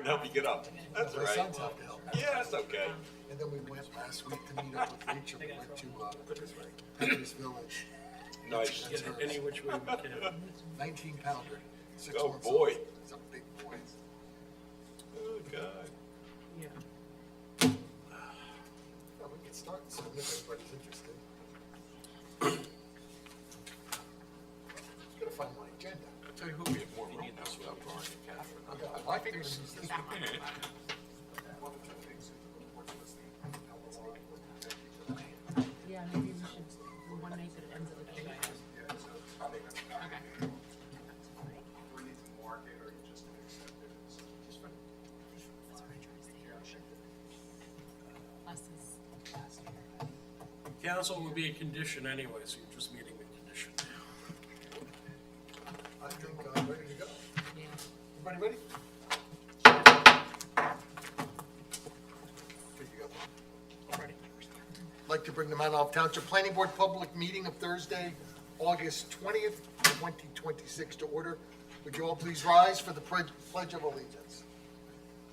help you get up. That's all My right. sons have to help. Yeah, that's okay. And then we went last week to meet up with Rachel. We went to Packers Village. Nice. Get it any which way we can. 19 pounder. 6 Oh, months boy. old. It's a big boy. Oh, God. Yeah. Yeah, we can start soon if everybody's interested. Gotta find my agenda. I'll tell you who, we have more room now without Brian and Catherine. I got my fingers. Yeah, maybe we should, one night that it ends at like 8 a.m. Okay. Less is. Council will be a condition anyway, so you're just meeting the condition. I think I'm ready to go. Yeah. Everybody ready? Here you go. Ready. I'd like to bring the Mount Olive Township Planning Board public meeting of Thursday, August 20th, 2026 to order. Would you all please rise for the Pledge of Allegiance?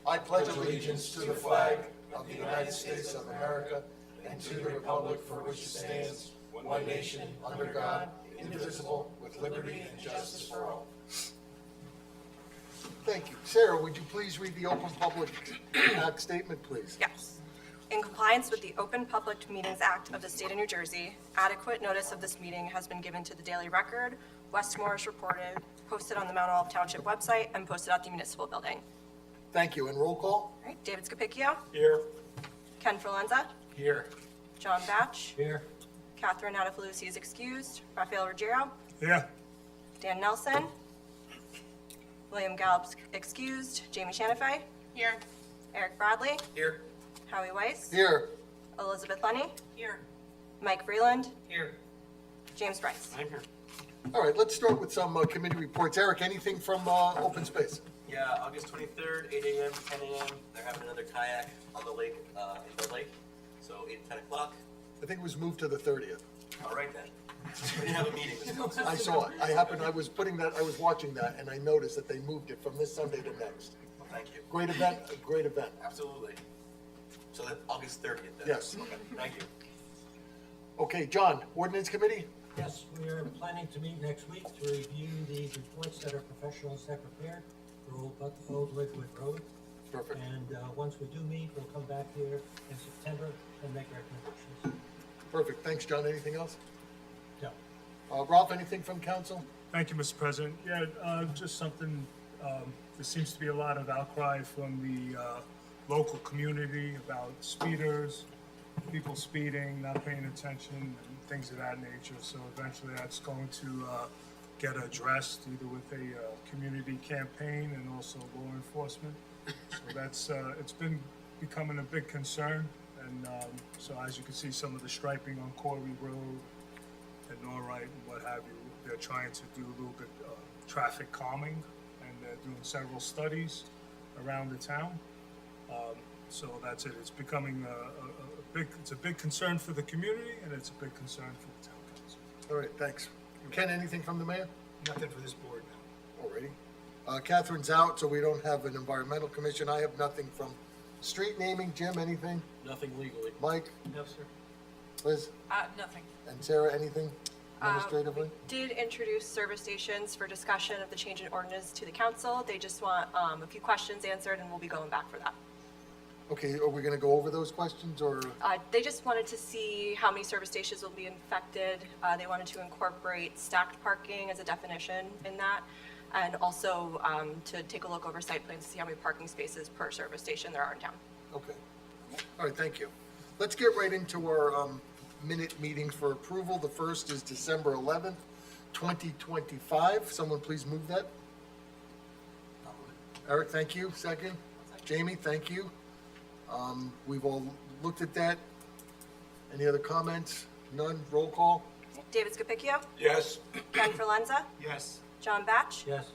I pledge allegiance to the flag of the United States of America and to the republic for which it stands, one nation, under God, indivisible, with liberty and justice for all. Thank you. Sarah, would you please read the Open Public Act statement, please? Yes. In compliance with the Open Public Meetings Act of the State of New Jersey, adequate notice of this meeting has been given to the Daily Record, West Morris Reported, posted on the Mount Olive Township website, and posted at the municipal building. Thank you. And roll call? All right, David Scapicchio, Here. Ken Forlenza, Here. John Batch, Here. Catherine Natafaluzzi is excused, Rafael Ruggiero, Here. Dan Nelson, William Gallup's excused, Jamie Shanafay. Here. Eric Bradley, Here. Howie Weiss, Here. Elizabeth Lenny, Here. Mike Freeland, Here. James Bryce. I'm here. All right, let's start with some committee reports. Eric, anything from open space? Yeah, August 23rd, 8 a.m. to 10 a.m. They're having another kayak on the lake, in the lake. So 8 to 10 o'clock. I think it was moved to the 30th. All right then. We didn't have a meeting this month. I saw it. I was watching that, and I noticed that they moved it from this Sunday to next. Well, thank you. Great event, a great event. Absolutely. So that's August 30th then? Yes. Okay, thank you. Okay, John, Ordinance Committee? Yes, we are planning to meet next week to review the reports that our professionals have prepared for Old Redwood Road. Perfect. And once we do meet, we'll come back here in September and make recommendations. Perfect. Thanks, John. Anything else? No. Ralph, anything from council? Thank you, Mr. President. Yeah, just something, there seems to be a lot of outcry from the local community about speeders, people speeding, not paying attention, and things of that nature. So eventually that's going to get addressed either with a community campaign and also law enforcement. So that's, it's been becoming a big concern. And so as you can see, some of the striping on Corey Road and Norright and what have you, they're trying to do a little bit of traffic calming, and they're doing several studies around the town. So that's it. It's becoming it's a big concern for the community, and it's a big concern for the town council. All right, thanks. Ken, anything from the mayor? Nothing for this board now. Alrighty. Catherine's out, so we don't have an environmental commission. I have nothing from street naming. Jim, anything? Nothing legally. Mike? No, sir. Liz? Nothing. And Sarah, anything administratively? Did introduce service stations for discussion of the change in ordinance to the council. They just want a few questions answered, and we'll be going back for that. Okay, are we gonna go over those questions, or? They just wanted to see how many service stations will be infected. They wanted to incorporate stacked parking as a definition in that, and also to take a look over site plans to see how many parking spaces per service station there are in town. Okay. All right, thank you. Let's get right into our minute meetings for approval. The first is December 11th, 2025. Someone please move that. Eric, thank you. Second. Jamie, thank you. We've all looked at that. Any other comments? None? Roll call? David Scapicchio, Yes. Ken Forlenza, Yes. John Batch, Yes,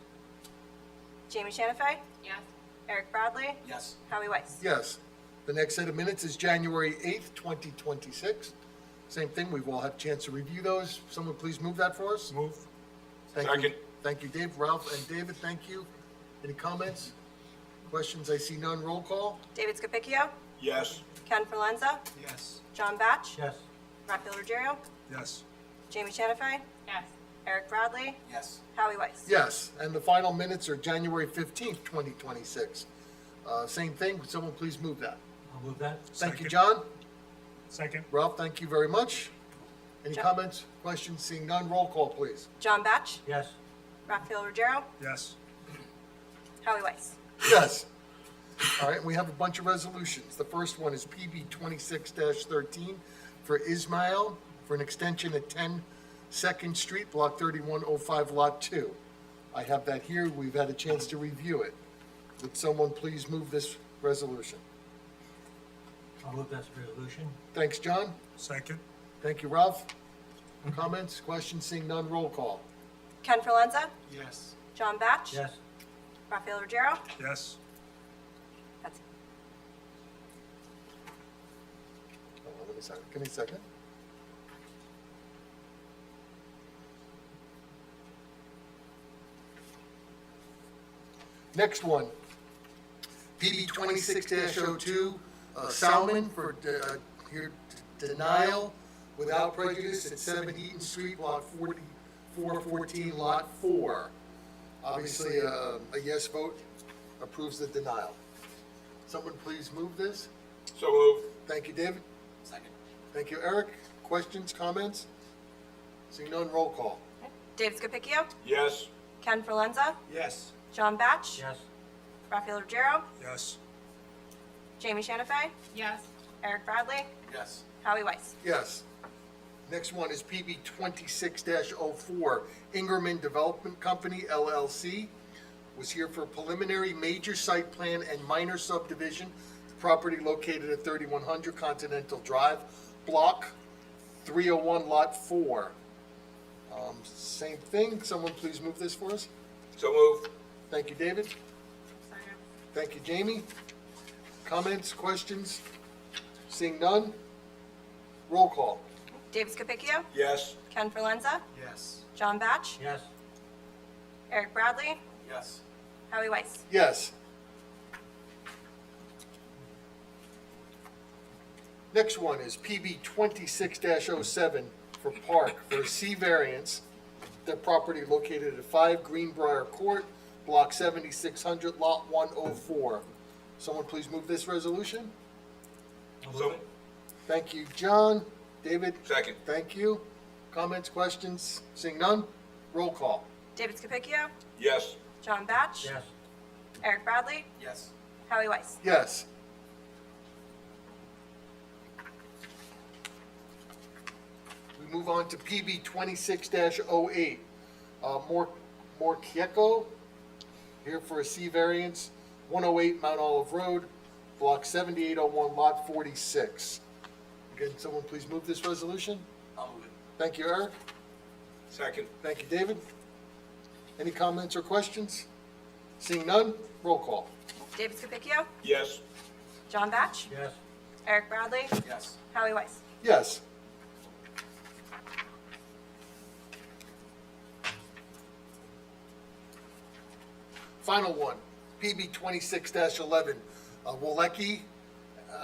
Jamie Shanafay, Yes. Eric Bradley, Yes. Howie Weiss. Yes. The next set of minutes is January 8th, 2026. Same thing, we've all had a chance to review those. Someone please move that for us. Move. Thank you. Second. Thank you, Dave. Ralph and David, thank you. Any comments? Questions? I see none. Roll call. David Scapicchio, Yes. Ken Forlenza, Yes. John Batch, Yes. Rafael Ruggiero, Yes. Jamie Chanafay, Yes. Eric Bradley, Yes. Howie Weiss. Yes, and the final minutes are January 15th, 2026. Same thing. Would someone please move that? I'll move that. Thank you, Second. John. Second. Ralph, thank you very much. Any John. comments, questions? Seeing none, roll call, please. John Batch, Yes. Rafael Ruggiero, Yes. Howie Weiss. Yes. All right, we have a bunch of resolutions. The first one is PB 26-13 for Ismail for an extension at 10 Second Street, Block 3105, Lot 2. I have that here. We've had a chance to review it. Would someone please move this resolution? I'll move that resolution. Thanks, John. Second. Thank you, Ralph. Comments, questions? Seeing none, roll call. Ken Forlenza, Yes. John Batch, Yes. Rafael Ruggiero. Yes. That's Hold on, give me a second. Next one, PB 26-02, Salmon for denial without prejudice at 7 Eaton Street, Block 4414, Lot 4. Obviously, a yes vote approves the denial. Someone please move this. So moved. Thank you, David. Second. Thank you, Eric. Questions, comments? Seeing none, roll call. David Scapicchio, Yes. Ken Forlenza, Yes. John Batch, Yes. Rafael Ruggiero, Yes. Jamie Chanafay, Yes. Eric Bradley, Yes. Howie Weiss. Yes. Next one is PB 26-04, Ingerman Development Company LLC was here for preliminary major site plan and minor subdivision. The property located at 3100 Continental Drive, Block 301, Lot 4. Same thing. Someone please move this for us. So moved. Thank you, David. Thank you, Jamie. Comments, questions? Seeing none? Roll call. David Scapicchio, Yes. Ken Forlenza, Yes. John Batch, Yes. Eric Bradley, Yes. Howie Weiss. Yes. Next one is PB 26-07 for Park for a C variance. The property located at 5 Greenbrier Court, Block 7600, Lot 104. Someone please move this resolution. I'll So move it. Thank you, John. David? Second. Thank you. Comments, questions? Seeing none? Roll call. David Scapicchio, Yes. John Batch, Yes. Eric Bradley, Yes. Howie Weiss. Yes. We move on to PB 26-08. Morkieko, here for a C variance, 108 Mount Olive Road, Block 7801, Lot 46. Again, someone please move this resolution. I'll move it. Thank you, Eric. Second. Thank you, David. Any comments or questions? Seeing none, roll call. David Scapicchio, Yes. John Batch, Yes. Eric Bradley, Yes. Howie Weiss. Yes. Final one, PB 26-11, Wolecki,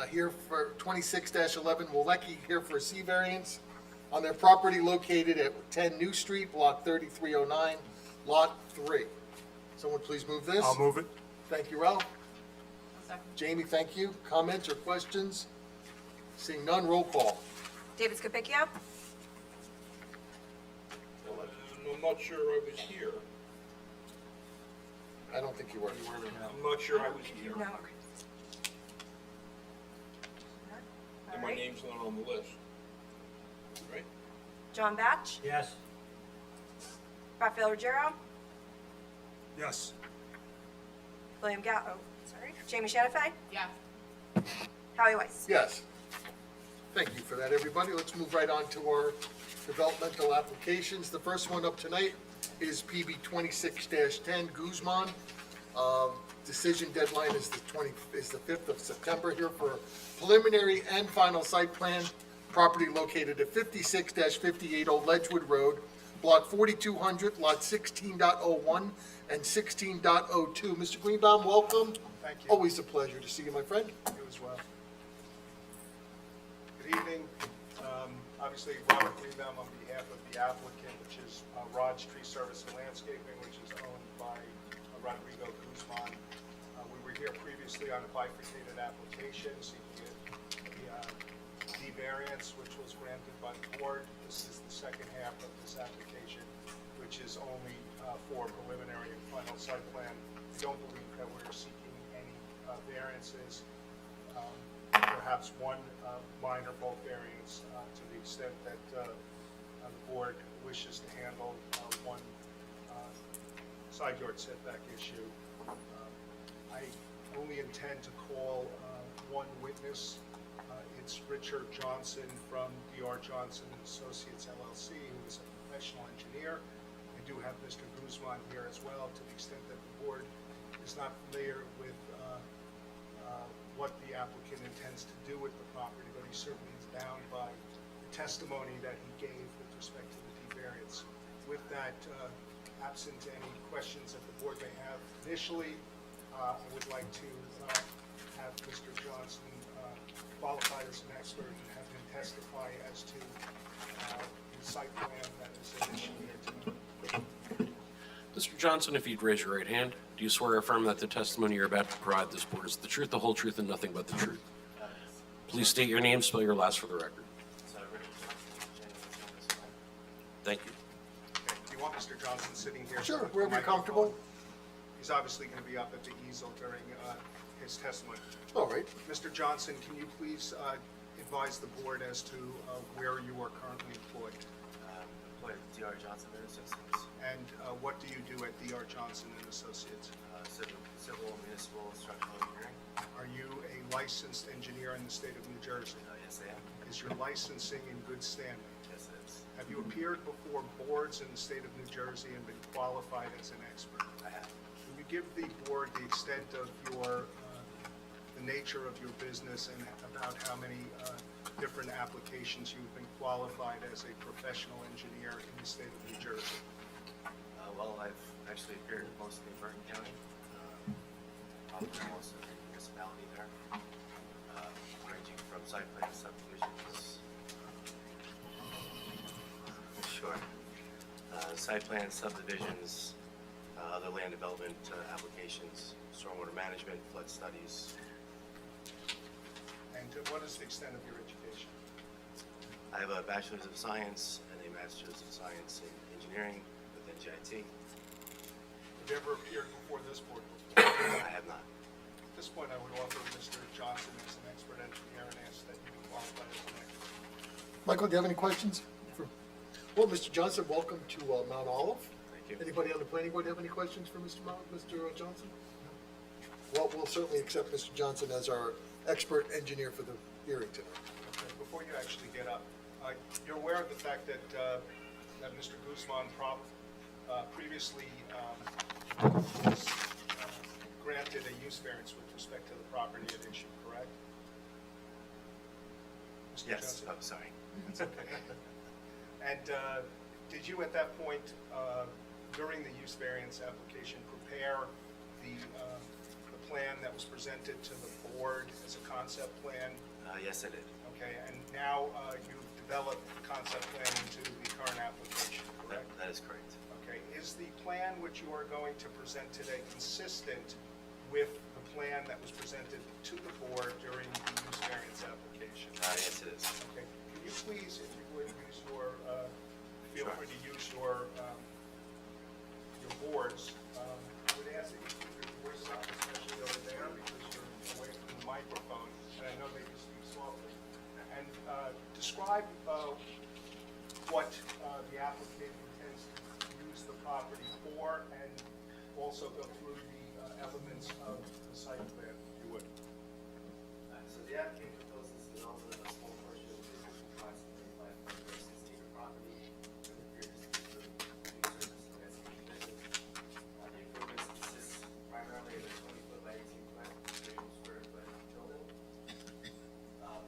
here for 26-11, Wolecki here for a C variance on their property located at 10 New Street, Block 3309, Lot 3. Someone please move this. I'll move it. Thank you, Ralph. Second. Jamie, thank you. Comments or questions? Seeing none, roll call. David Scapicchio, I'm not sure I was here. I don't think you were. I'm not sure I was here. no. And All my right. name's not on the list. Right? John Batch, Yes. Rafael Ruggiero, Yes. William Jamie Chanafay, Yes. Howie Weiss. Yes. Thank you for that, everybody. Let's move right on to our developmental applications. The first one up tonight is PB 26-10 Guzman. Decision deadline is the 5th of September here for preliminary and final site plan. Property located at 56-58 Old Ledgewood Road, Block 4200, Lot 16.01 and 16.02. Mr. Greenbaum, welcome. Thank you. Always a pleasure to see you, my friend. You as well. Good evening. Obviously, Robert Greenbaum on behalf of the applicant, which is Raj Tree Service and Landscaping, which is owned by Rodrigo Guzman. We were here previously on a bifurcated application seeking the D variance, which was granted by the board. This is the second half of this application, which is only for preliminary and final site plan. We don't believe that we're seeking any variances. Perhaps one minor bulk variance to the extent that the board wishes to handle one side yard setback issue. I only intend to call one witness. It's Richard Johnson from D.R. Johnson and Associates LLC, who is a professional engineer. I do have Mr. Guzman here as well, to the extent that the board is not familiar with what the applicant intends to do with the property, but he certainly is bound by the testimony that he gave with respect to the D variance. With that, absent any questions that the board may have initially, I would like to have Mr. Johnson qualified as an expert and have him testify as to the site plan that is an issue here tonight. Mr. Johnson, if you'd raise your right hand, do you swear or affirm that the testimony you're about to provide this board is the truth, the whole truth, and nothing but the truth? Please state your name, spell your last for the record. Thank you. Okay, do you want Mr. Johnson sitting here? Sure, with the wherever you're microphone? comfortable. He's obviously going to be up at the easel during his testimony. All right. Mr. Johnson, can you please advise the board as to where you are currently employed? Employed at D.R. Johnson and Associates, And what do you do at D.R. Johnson and Associates? civil, municipal, structural engineering. Are you a licensed engineer in the state of New Jersey? Yes, I am. Is your licensing in good standing? Yes, it is. Have you appeared before boards in the state of New Jersey and been qualified as an expert? I have. Can you give the board the extent of your, the nature of your business and about how many different applications you've been qualified as a professional engineer in the state of New Jersey? Well, I've actually appeared mostly in Bergen County, most of the municipality there, ranging from site plan subdivisions. Sure. Site plan subdivisions, other land development applications, stormwater management, flood studies. And what is the extent of your education? I have a bachelor's of science and a master's of science in engineering with NJIT. Have you ever appeared before this board before? I have not. At this point, I would offer Mr. Johnson as an expert engineer and ask that you be qualified as an expert. Michael, do you have any questions? Well, Mr. Johnson, welcome to Mount Olive. Thank you. Anybody on the planning board have any questions for Mr. Johnson? Well, we'll certainly accept Mr. Johnson as our expert engineer for the hearing tonight. Okay, before you actually get up, you're aware of the fact that that Mr. Guzman previously was granted a use variance with respect to the property at issue, correct? Mr. Yes, Johnson? oh, sorry. That's okay. And did you at that point, during the use variance application, prepare the plan that was presented to the board as a concept plan? Yes, I did. Okay, and now you've developed the concept plan into the current application, correct? That is correct. Okay, is the plan which you are going to present today consistent with the plan that was presented to the board during the use variance application? Yes, it is. Okay, can you please, if you would, use your, feel Sure. free to use your boards. I would ask that you keep your voice up, especially over there, because you're away from the microphone, and I know that you speak softly. And describe what the applicant intends to use the property for, and also go through the elements of the site plan, if you would. So the applicant proposes development of a small portion of the approximately 5.16 property for the previously approved service landscape business. The improvements consist primarily of a 20-foot by 18-foot, 3 square foot building,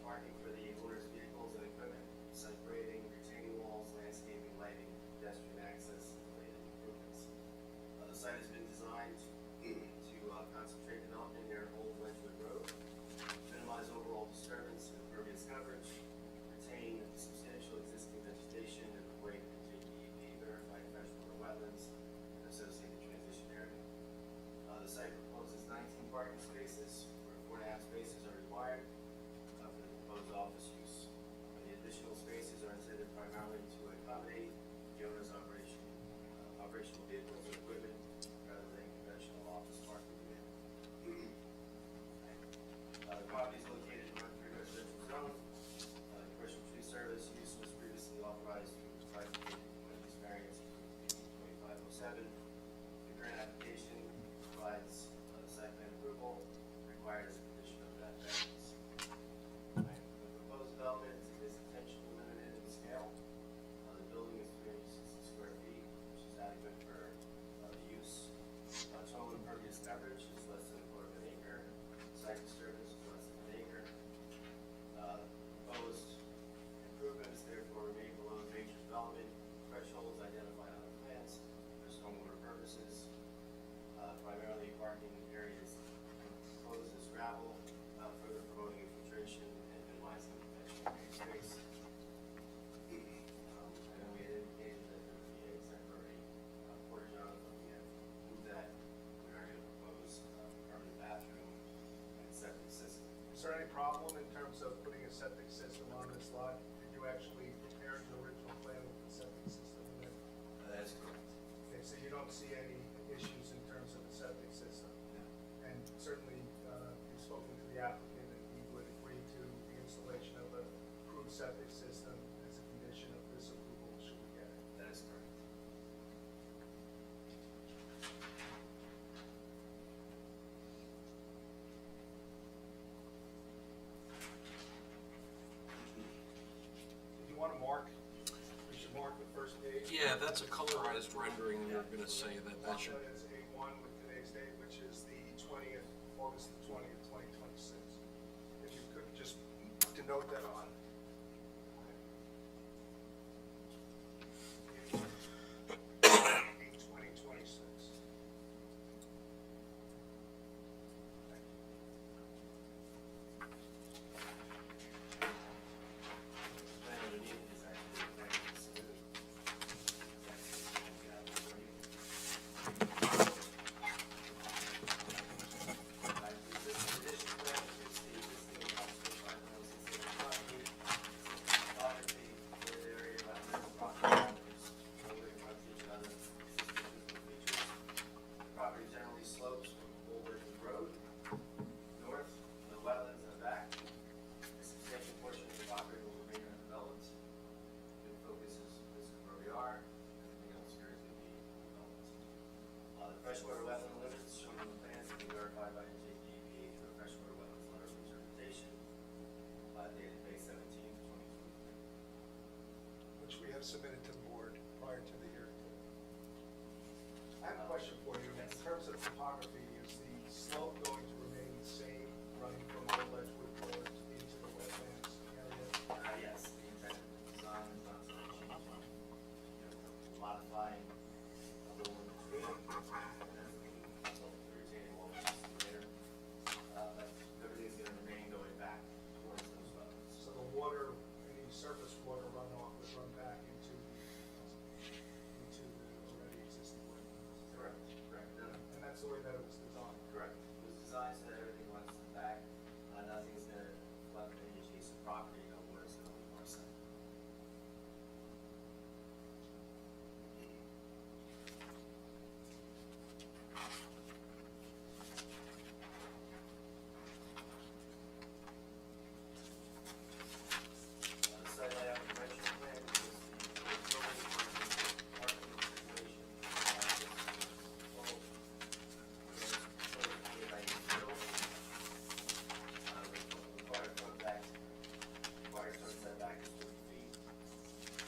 parking for the owner's vehicles and equipment, site grading, retaining walls, landscaping, lighting, pedestrian access, and related improvements. The site has been designed to concentrate development near The property is located in R3 residential zone. Commercial tree service use was previously authorized to provide this variance 2507. The grant application provides site plan approval, requires a condition of that variance. Right. The proposed development is intentionally limited in scale. The building is 360 square feet, which is adequate for the use. Total impervious coverage is less than a quarter of an acre. Site disturbance is less than an acre. Proposed improvements therefore remain below the major development thresholds identified on the plans for stormwater purposes. Primarily parking areas proposed as gravel, further promoting infiltration and minimizing conventional green space. I know we had indicated that there would be a temporary porta john, but we have moved that. We are going to propose a permanent bathroom and septic system. Is there any problem in terms of putting a septic system on this lot? Did you actually prepare the original plan with the septic system in it? That is correct. Okay, so you don't see any issues in terms of the septic system? No. And certainly, you've spoken to the applicant, and he would agree to the installation of a approved septic system as a condition of this approval, should we get it? That is correct. Did you want to mark, we should mark the first page? Yeah, that's a colorized rendering. You're going to say that that Mark should. that as A1 with today's date, which is the 20th, August the 20th, 2026. If you could just denote that on. The plan underneath is actually the plan that's submitted. It's actually, freshwater wetland limits shown on the plans have been verified by the JDEP through a freshwater wetlands letter of interpretation dated May 17, 2023. Which we have submitted to the board prior to the hearing. I have a question for you. In terms of topography, is the slope going to remain the same running from Old Ledgewood Road into the wetlands area? Yes, the intent of the design is not to change, modifying a little in between, and then the retaining wall is later. But everything's going to remain going back towards those wetlands. So the water, any surface water runoff would run back into the already existing wetlands? Correct, correct. And that's the way that it was designed? Correct. It was designed so that everything runs to the back. Nothing's going to flood any adjacent property, no water's going to leave our side. Site layout dimensional plan, which is the building parking situation. Required front back, required front setback is 40 feet.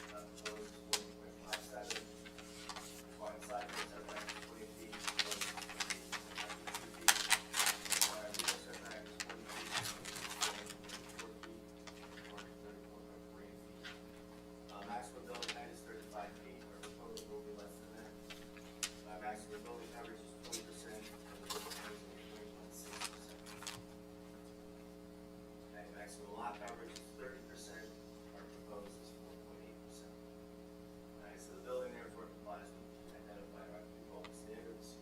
Proposed 40.57. Required side yard setback is 20 feet. Proposed 52 feet. Required rear setback is 40 feet. 4 feet. Required 34.3 feet. Maximum building height is 35 feet. Our proposed will be less than that. Maximum building coverage is 20%. And the building coverage will be 20.6%. Okay, maximum lot coverage is 30%, our proposed is 4.8%. Alright, so the building therefore complies with the identified development standards.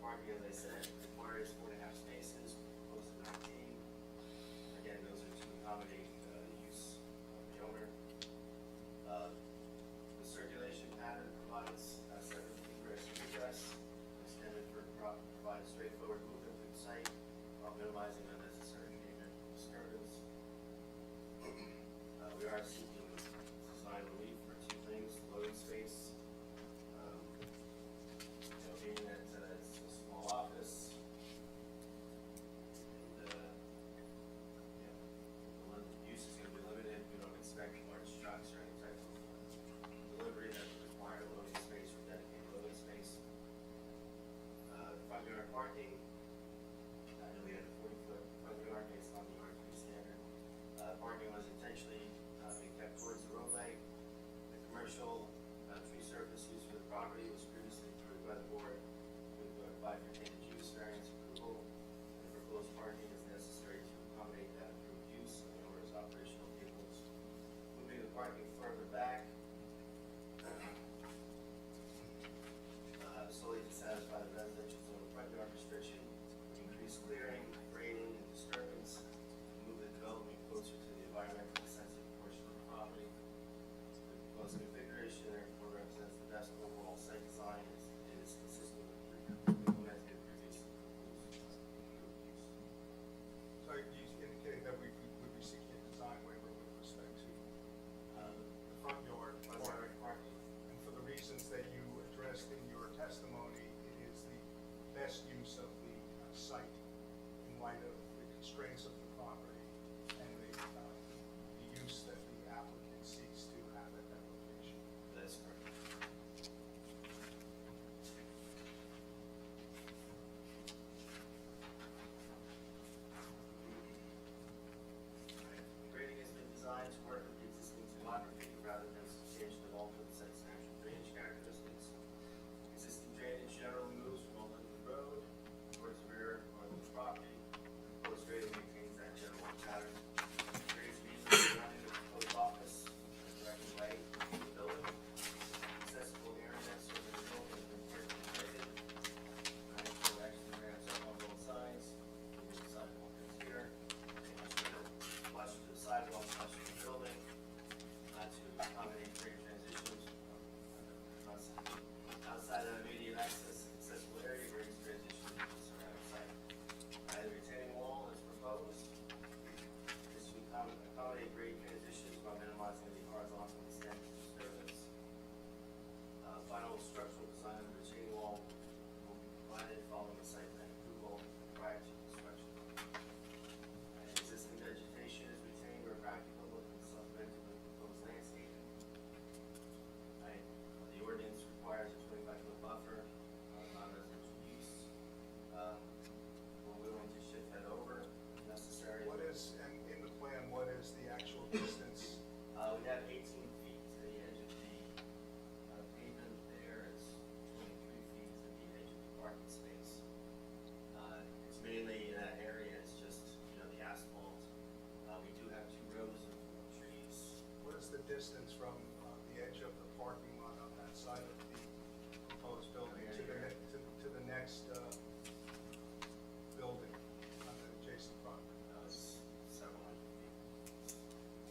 Parking, as I said, requires 4.5 spaces, proposed to 19. Again, those are to accommodate the use of the owner. The circulation pattern provides 7 feet ingress and egress, extended for provide straightforward movement through the site while minimizing unnecessary neighborhood We are seeking design relief for two things, loading space. Being that it's a small office, and, the use is gonna be limited. We don't expect large trucks or any type of delivery that would require loading space or dedicated loading space. Front yard parking, I know we had a 40-foot front yard based on the R3 standard. Parking was intentionally being kept towards the roadway. The commercial tree surface used for the property was previously approved by the board with bifurcated use variance approval. And proposed parking is necessary to accommodate that approved use and the owner's operational vehicles. Moving the parking further back, solely to satisfy the residential zone front yard restriction, increase clearing, grading, and disturbance, move the development closer to the environmentally sensitive portion of the property. The proposed configuration therefore represents the best overall site design and is consistent with implemented previous use. So you indicated that we would be seeking a design waiver with respect to the front yard Parking. And for the reasons that you addressed in your testimony, it is the best use of the site in light of the constraints of the property and the use that the applicant seeks to have at that location. That is correct. The grading has been designed to work with the existing topography rather than substantially alter the site's natural drainage characteristics. Existing drainage generally moves from Overland Road towards the rear of the property. Proposed grading maintains that general pattern. Grades immediately surrounding the proposed office and directly away from the building. Accessible area serving the building has been carefully graded. Actually ramps up on both sides. The sidewalk is here. Flush to the sidewalk, flush to the building, to accommodate grade transitions. Outside of immediate accessible area, grade transition to the surrounding site. The retaining wall is proposed. This to accommodate grade transitions while minimizing the horizontal extent of disturbance. Final structural design of the retaining wall will be provided following the site plan approval prior to construction. Existing vegetation is retained where practicable and supplemented with proposed landscaping. The ordinance requires a 25-foot buffer, non-residential use. We're willing to shift that over if necessary. What is, and in the plan, what is the actual distance? We have 18 feet to the edge of the pavement there. It's 23 feet to the edge of the parking space. It's mainly in that area, it's just, the asphalt. We do have 2 rows of trees. What is the distance from the edge of the parking lot on that side of the proposed building to the next building on the adjacent property? It's several hundred feet.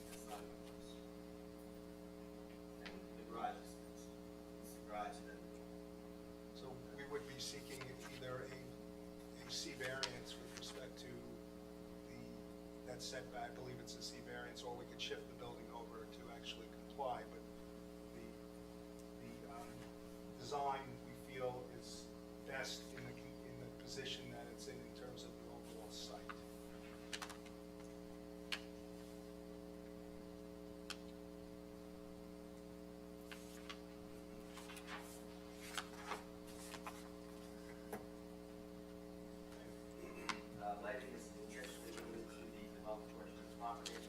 It's not even close. And the garage it's the garage that, So we would be seeking either a C variance with respect to that setback, I believe it's a C variance, or we could shift the building over to actually comply, but the design we feel is best in the position that it's in terms of the overall site. lighting is intentionally limited to the developed portion of the property.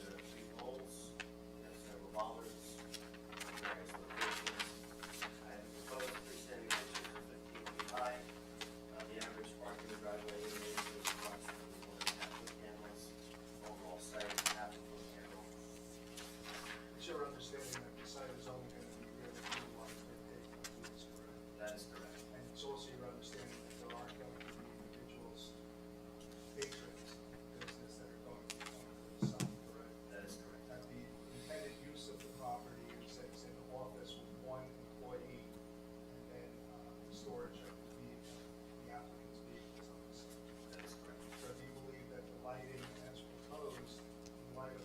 There are 3 poles, we have several bollards, various locations. I have proposed freestanding fixtures of 15 feet high. The average parking driveway illumination is approximately 1.5 foot candles. Overall site, half a foot candle. It's your understanding that the site is only going to be really utilized for paving, I believe is correct. That is correct. And it's also your understanding that there aren't going to be individuals, patrons of the business that are going to come to the site, correct? That is correct. That the intended use of the property is that it's in the office with 1 employee and then storage of the applicant's vehicles on the site. That is correct. So do you believe that the lighting as proposed, in light of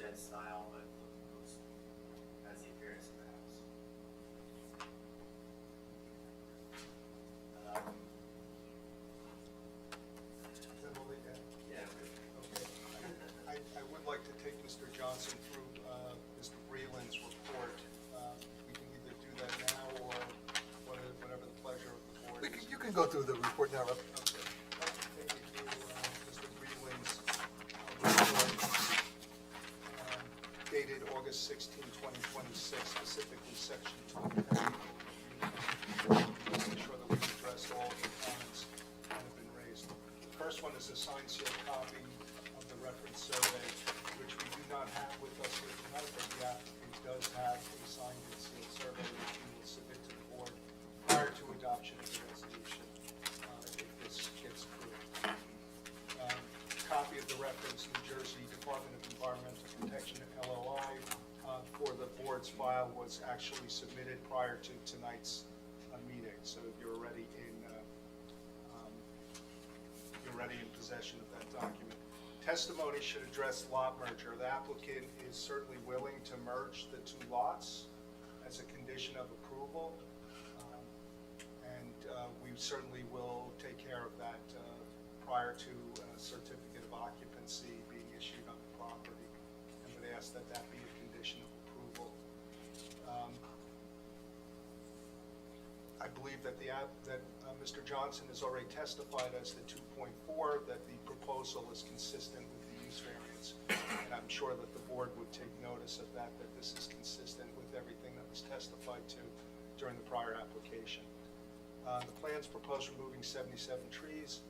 shed style, but looks, has the appearance of the house. Yeah. Okay. I would like to take Mr. Johnson through Mr. Breland's report. We can either do that now or whatever the pleasure of the board is. You can go through the report now, Rep. Okay. I'll take you through Mr. Breland's report dated August 16, 2026, specifically section 2. Make sure that we've addressed all of the comments that have been raised. The first one is a signed sealed copy of the reference survey, which we do not have with us here tonight, but the applicant does have a signed and sealed survey which we will submit to the board prior to adoption of the resolution, if this gets approved. Copy of the reference New Jersey Department of Environmental Protection LOI for the board's file was actually submitted prior to tonight's meeting, so you're already in possession of that document. Testimony should address lot merger. The applicant is certainly willing to merge the two lots as a condition of approval, and we certainly will take care of that prior to a certificate of occupancy being issued on the property, and would ask that that be a condition of approval. I believe that Mr. Johnson has already testified as to 2.4, that the proposal is consistent with the use variance, and I'm sure that the board would take notice of that this is consistent with everything that was testified to during the prior application. The plans propose removing 77 trees.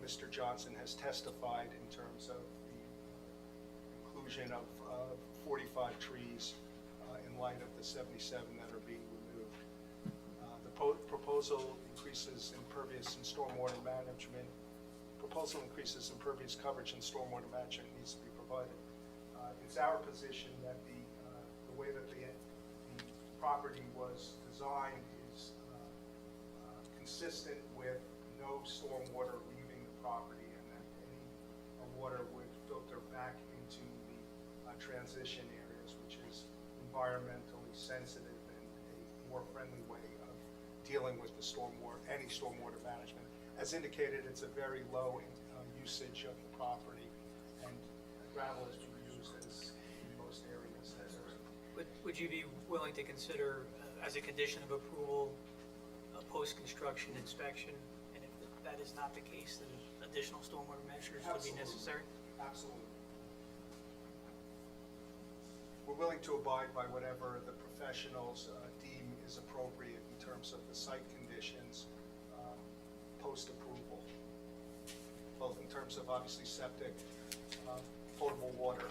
Mr. Johnson has testified in terms of the inclusion of 45 trees in light of the 77 that are being removed. The proposal increases impervious and stormwater management. Proposal increases impervious coverage and stormwater management needs to be provided. It's our position that the way that the property was designed is consistent with no stormwater leaving the property, and that any water would filter back into the transition areas, which is environmentally sensitive and a more friendly way of dealing with the any stormwater management. As indicated, it's a very low usage of the property, and gravel is being used as in most areas. Would you be willing to consider, as a condition of approval, a post-construction inspection? And if that is not the case, then additional stormwater measures would be necessary? Absolutely. We're willing to abide by whatever the professionals deem is appropriate in terms of the site conditions post-approval, both in terms of obviously septic, potable water.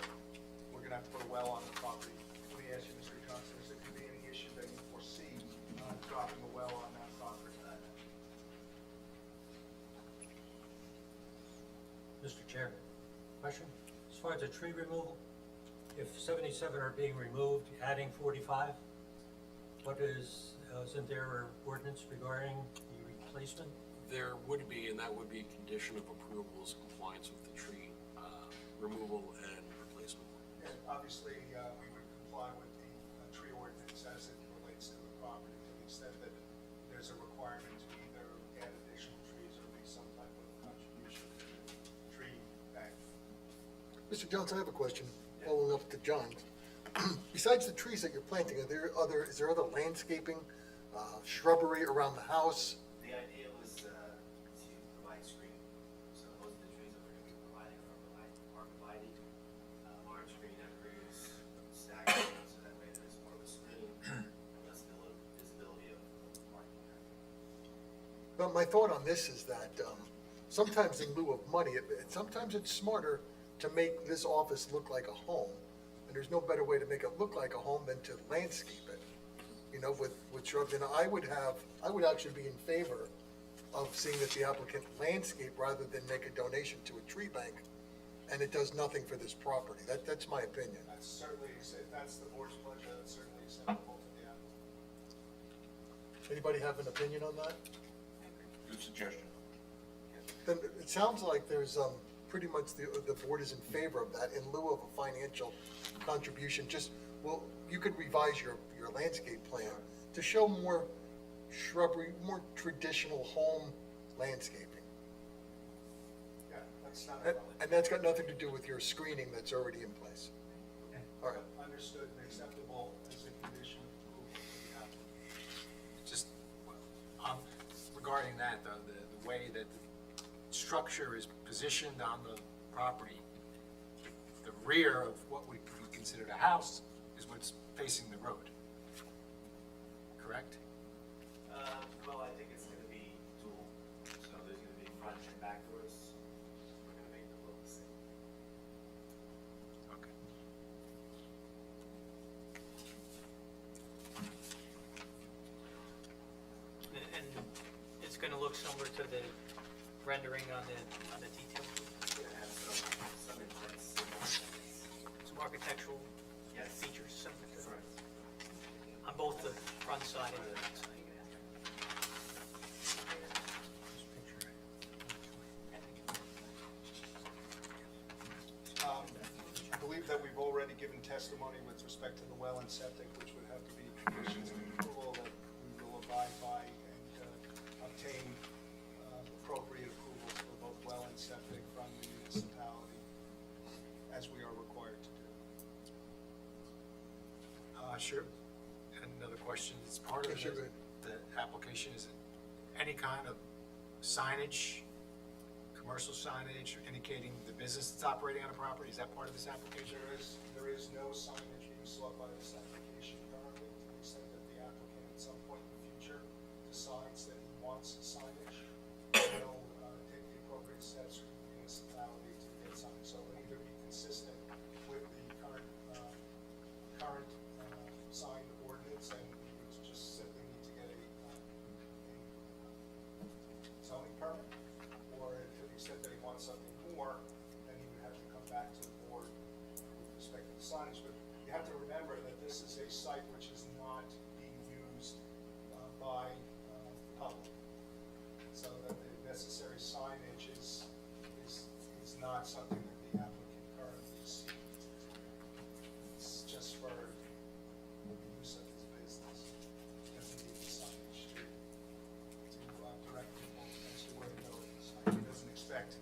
We're going to have to put a well on the property. Let me ask you, Mr. Johnson, is there going to be any issue that you foresee dropping a well on that property? Mr. Chair, question? As far as the tree removal, if 77 are being removed, adding 45, what isn't there an ordinance regarding the replacement? There would be, and that would be a condition of approval, is compliance with the tree removal and replacement. And obviously, we would comply with the tree ordinance as it relates to the property, to the extent that there's a requirement to either add additional trees or make some type of contribution to the tree bank. Mr. Johnson, I have a question, following up to John. Besides the trees that you're planting, is there other landscaping, shrubbery around the house? The idea was to provide screening. So most of the trees that we're going to be providing are providing large green evergreens, staggered, so that way there's more of a screen and less visibility of the parking area. But my thought on this is that sometimes in lieu of money, sometimes it's smarter to make this office look like a home. And there's no better way to make it look like a home than to landscape it, with shrubs. And I would actually be in favor of seeing that the applicant landscape rather than make a donation to a tree bank, and it does nothing for this property. That's my opinion. That's certainly, if that's the board's pleasure, that's certainly acceptable to the applicant. Anybody have an opinion on that? Good suggestion. Then it sounds like there's pretty much the board is in favor of that in lieu of a financial contribution. Just, well, you could revise your landscape plan to show more shrubbery, more traditional home landscaping. Yeah, that's not a And problem. and that's got nothing to do with your screening that's already in place. All right. Understood and acceptable as a condition of approval for the applicant. Just regarding that, though, the way that the structure is positioned on the property, the rear of what would be considered a house is what's facing the road, correct? Well, I think it's gonna be dual, so there's gonna be front and back doors. We're gonna make them look the same. Okay. And it's gonna look similar to the rendering on the detail, We're gonna have some intense, some architectural yes, features similar to, correct. on both the front side and the back side. I believe that we've already given testimony with respect to the well and septic, which would have to be conditions of approval that we will abide by and obtain appropriate approvals for both well and septic from the municipality, as we are required to do. Sure. And another question, is part of Yeah, sure, go the application, is it any kind of signage, commercial signage indicating the business that's operating on a property? Is that part of this application? There is no signage being sought by this application currently, to the extent that the applicant at some point in the future decides that he wants signage, will take the appropriate steps with the municipality to get signage. So it'll either be consistent with the current sign ordinance, and we would just simply need to get a zoning permit, or to the extent that he wants something more, then he would have to come back to the board with respect to the signage. But you have to remember that this is a site which is not being used by the public. So that the necessary signage is not something that the applicant currently sees. It's just for the use of his business. He doesn't need the signage to direct people as to where to go with the site. He doesn't expect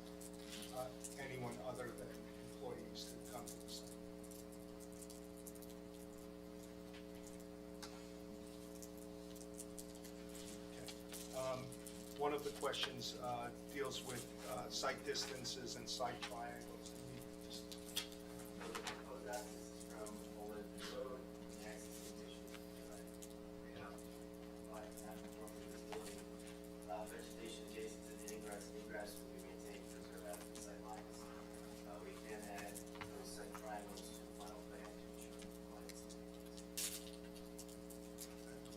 anyone other than employees to come to the site. Okay. One of the questions deals with site distances and site triangles. Can you just So the proposed access is from Old Edmonton Road, and the access conditions, we have appropriate visibility. Vegetation adjacent to the ingress and egress will be maintained to preserve adequate sight lines. We can add those site triangles to the final plan to ensure compliance.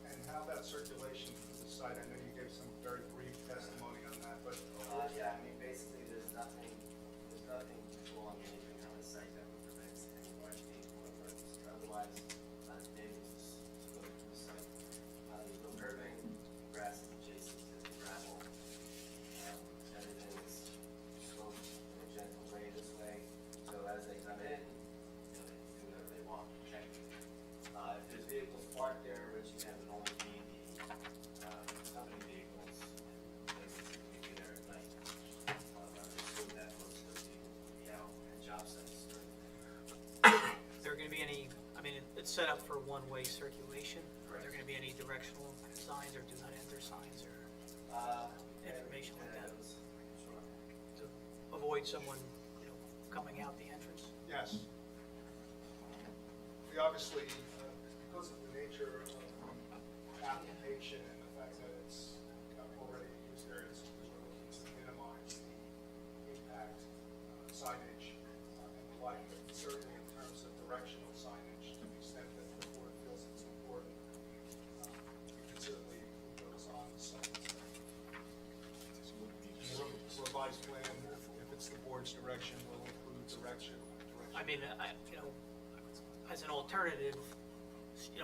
And how about circulation through the site? I know you gave some very brief testimony on that, but Yeah, I mean, basically, there's nothing along anything on the site that would prevent any large vehicle or otherwise, neighbors to go through the site. There's no curbing, grass is adjacent to the gravel. Everything is sloped in a gentle way this way, so as they come in, they do whatever they want, protected. If there's vehicles parked there, which again would only be the company vehicles, and places that would be there at night. I assume that most of those vehicles would be out at job sites during the day. Is there gonna be any, I mean, it's set up for one-way circulation. Are there Correct. gonna be any directional signs or do not enter signs or information like that Sure. to avoid someone, coming out the entrance? yes. We obviously, because of the nature of the application and the fact that it's already used areas, we're looking to minimize the impact, signage, and the like, but certainly in terms of directional signage, to the extent that the board feels it's important, we can certainly include those on the site. The revised plan, if it's the board's direction, will include direction. I mean, as an alternative,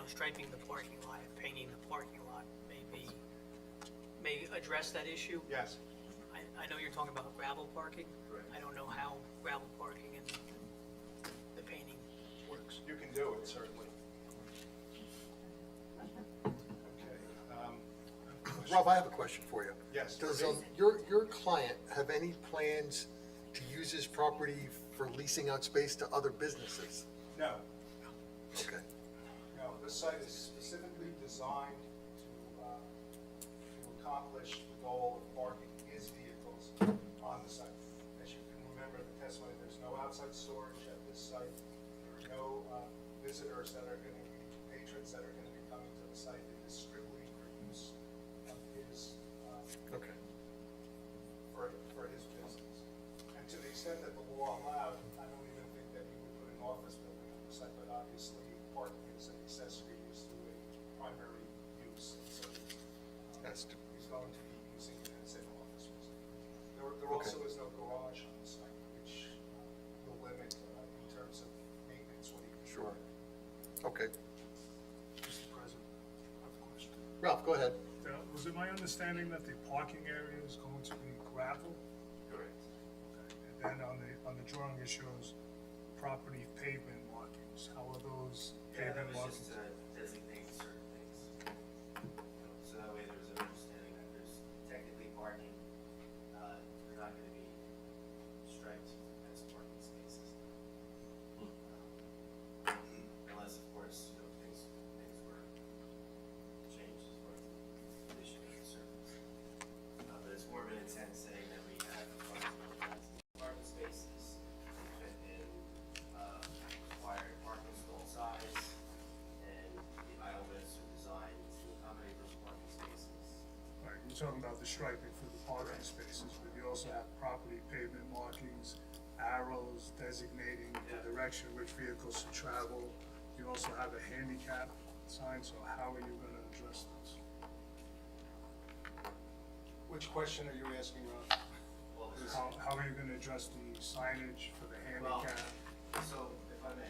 striping the parking lot, painting the parking lot may address that issue. Yes. I know you're talking about gravel parking. Correct. I don't know how gravel parking and the painting works. You can do it, certainly. Okay. Rob, I have a question for you. Yes. Does your client have any plans to use his property for leasing out space to other businesses? No, Okay. no, this site is specifically designed to accomplish the goal of parking his vehicles on the site. As you can remember the testimony, there's no outside storage at this site. There are no visitors that are going to be, patrons that are going to be coming to the site. It is strictly for use of his, Okay. for his business. And to the extent that the law allowed, I don't even think that he would put an office building on the site, but obviously parking is an accessory use to a primary use. So That's to- he's going to be using it as an office building. There also is no garage on the site, which will limit in terms of maintenance what he can do. Sure. Okay. Mr. President, I have a question. Ralph, go ahead. Was it my understanding that the parking area is going to be gravel? Correct. And then on the drawing it shows property pavement markings. How are those Yeah, that pavement was markings? just to designate certain things. So that way there's an understanding that there's technically parking, they're not gonna be striped as parking spaces. Unless, of course, things were changed as far as the condition of the surface. But it's more of an intent saying that we have parking spaces that fit in, required parking stall size, and the aislements are designed to accommodate those parking spaces. Right, you're talking about the striping for the parking spaces, but you also have property pavement markings, arrows designating the Yeah. direction which vehicles should travel. You also have a handicap sign, so how are you gonna address this? Which question are you asking, Ron? Well, there's, How are you gonna address the signage for the well, handicap? so if I may,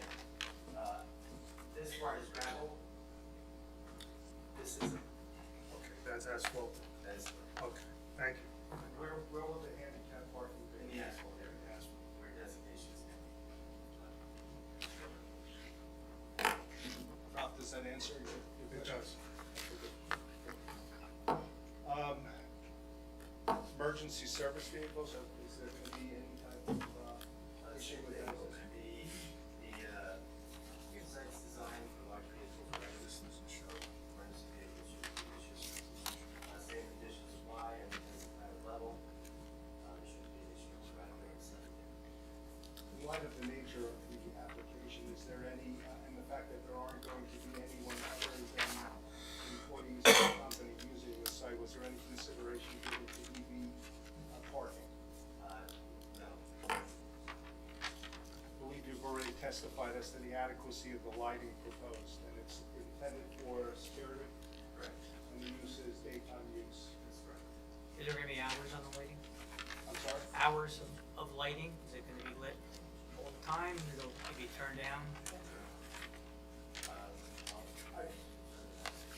this part is gravel. This isn't, Okay, that's asphalt. that's Okay, thank you. Where will the handicap parking in be? the asphalt area, where designation is. Ralph, does that answer your It question? does. Emergency service vehicles, is there going to be any type of issue with that? The site's designed for large vehicles, right? This doesn't show. Emergency vehicles should be issues. Same conditions apply and because it's at a level, there shouldn't be an issue with right away. In light of the nature of the application, is there any, and the fact that there aren't going to be anyone other than employees of the company using the site, was there any consideration given to EV parking? No. I believe you've already testified as to the adequacy of the lighting proposed, and it's intended for security, Correct. and the use is daytime use. That's correct. Is there gonna be hours on the lighting? I'm sorry? Hours of lighting? Is it gonna be lit all the time? It'll be turned down?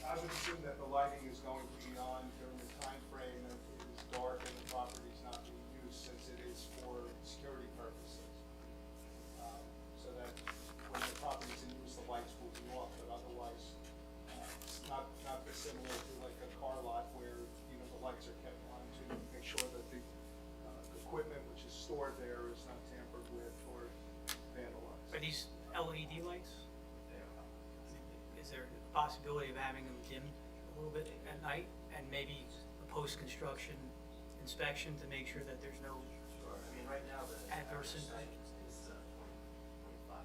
I would assume that the lighting is going to be on during the time frame that it is dark and the property is not being used, since it is for security purposes. So that when the property is in use, the lights will be off, but otherwise, not dissimilar to like a car lot where, the lights are kept on to make sure that the equipment which is stored there is not tampered with or vandalized. Are these LED lights? Is there a possibility of having them dim a little bit at night and maybe a post-construction inspection to make sure that there's no, Sure. I mean, right now, the Adverse average impact. site is 25,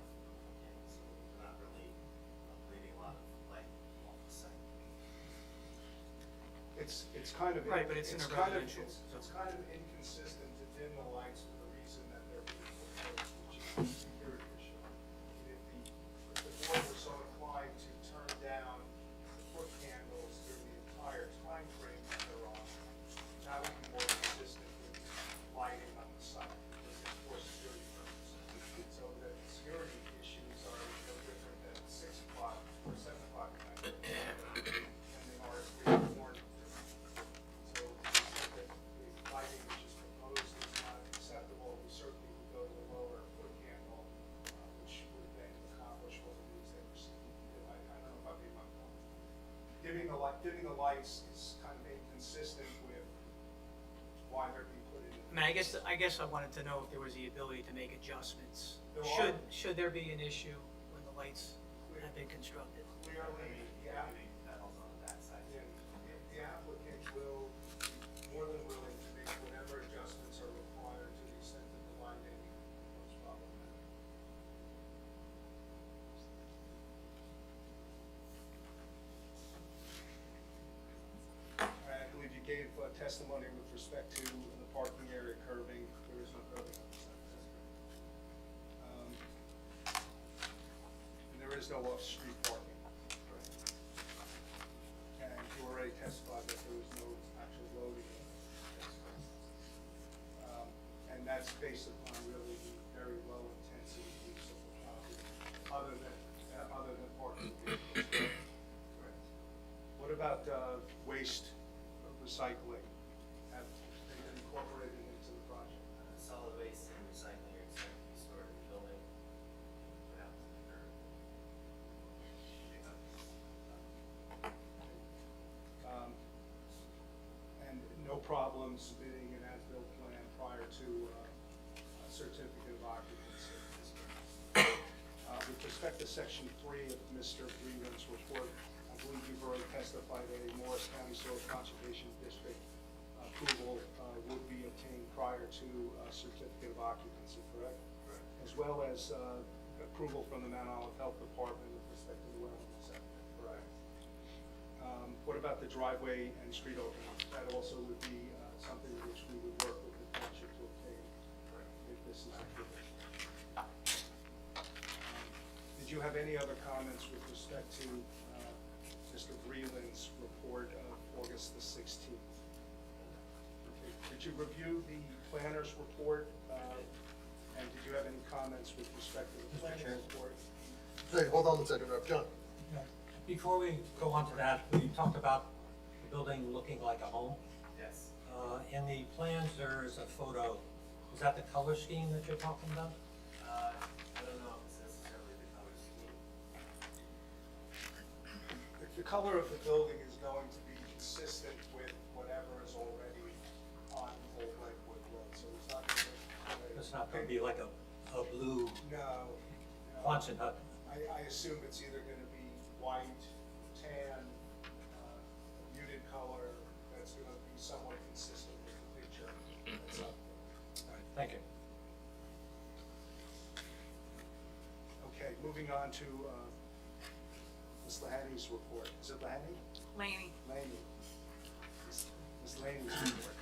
so we're not really bleeding a lot of light off the site. It's kind of. Right, but it's in a kind of- residential It's kind of inconsistent to dim the lights for the reason that they're being proposed, which is a security issue. If the board were so inclined to turn down the foot candles during the entire time frame that they're on, that would be more consistent with lighting on the site, because it's for security purposes. So the security issues are no different than 6 o'clock or 7 o'clock at night, and they are 3 or 4. So the lighting which is dimming the lights is kind of inconsistent with why they're being put in. I mean, I guess I wanted to know if there was the ability to make adjustments. There are. Should there be an issue when the lights have been constructed? Clearly, yeah, Panels on the backside. the applicant will be more than willing to make whatever adjustments are required to the extent that the lighting becomes problematic. I believe you gave testimony with respect to the parking area curbing. There is no curbing on the site, that's correct. And there is no off-street parking, correct? And you already testified that there was no actual loading. And that's based upon really the very low intensity use of the property, other than parking vehicles. Correct. What about waste recycling? Have they been incorporated into the project? Solid waste and recycling are expected to be stored in the building without And no problem submitting an as-built plan prior to a certificate of occupancy. With respect to section 3 of Mr. Greenland's report, I believe you've already testified that a Morris County Soil Conservation District approval would be obtained prior to a certificate of occupancy, correct? Correct. As well as approval from the Mount Olive Health Department with respect to the wellness septic, correct? What about the driveway and street openings? That also would be something which we would work with the township to obtain if this is approved. Did you have any other comments with respect to Mr. Breland's report of August the 16th? Okay. Did you review the planner's report? And did you have any comments with respect to the planner's report? Hey, hold on a second, John. Before we go on to that, we talked about the building looking like a home. Yes. In the plans, there is a photo. Is that the color scheme that you're talking about? I don't know if it's necessarily the color scheme. The color of the building is going to be consistent with whatever is already on Old Lakewood Road, so it's not going to. It's not going to be like a blue No. Quonset hut. I assume it's either going to be white, tan, muted color, that's going to be somewhat consistent with the picture that's up there. All right, thank you. Okay, moving on to Ms. Lahany's report. Is it Lahany? Laney. Laney. Ms. Laney's report.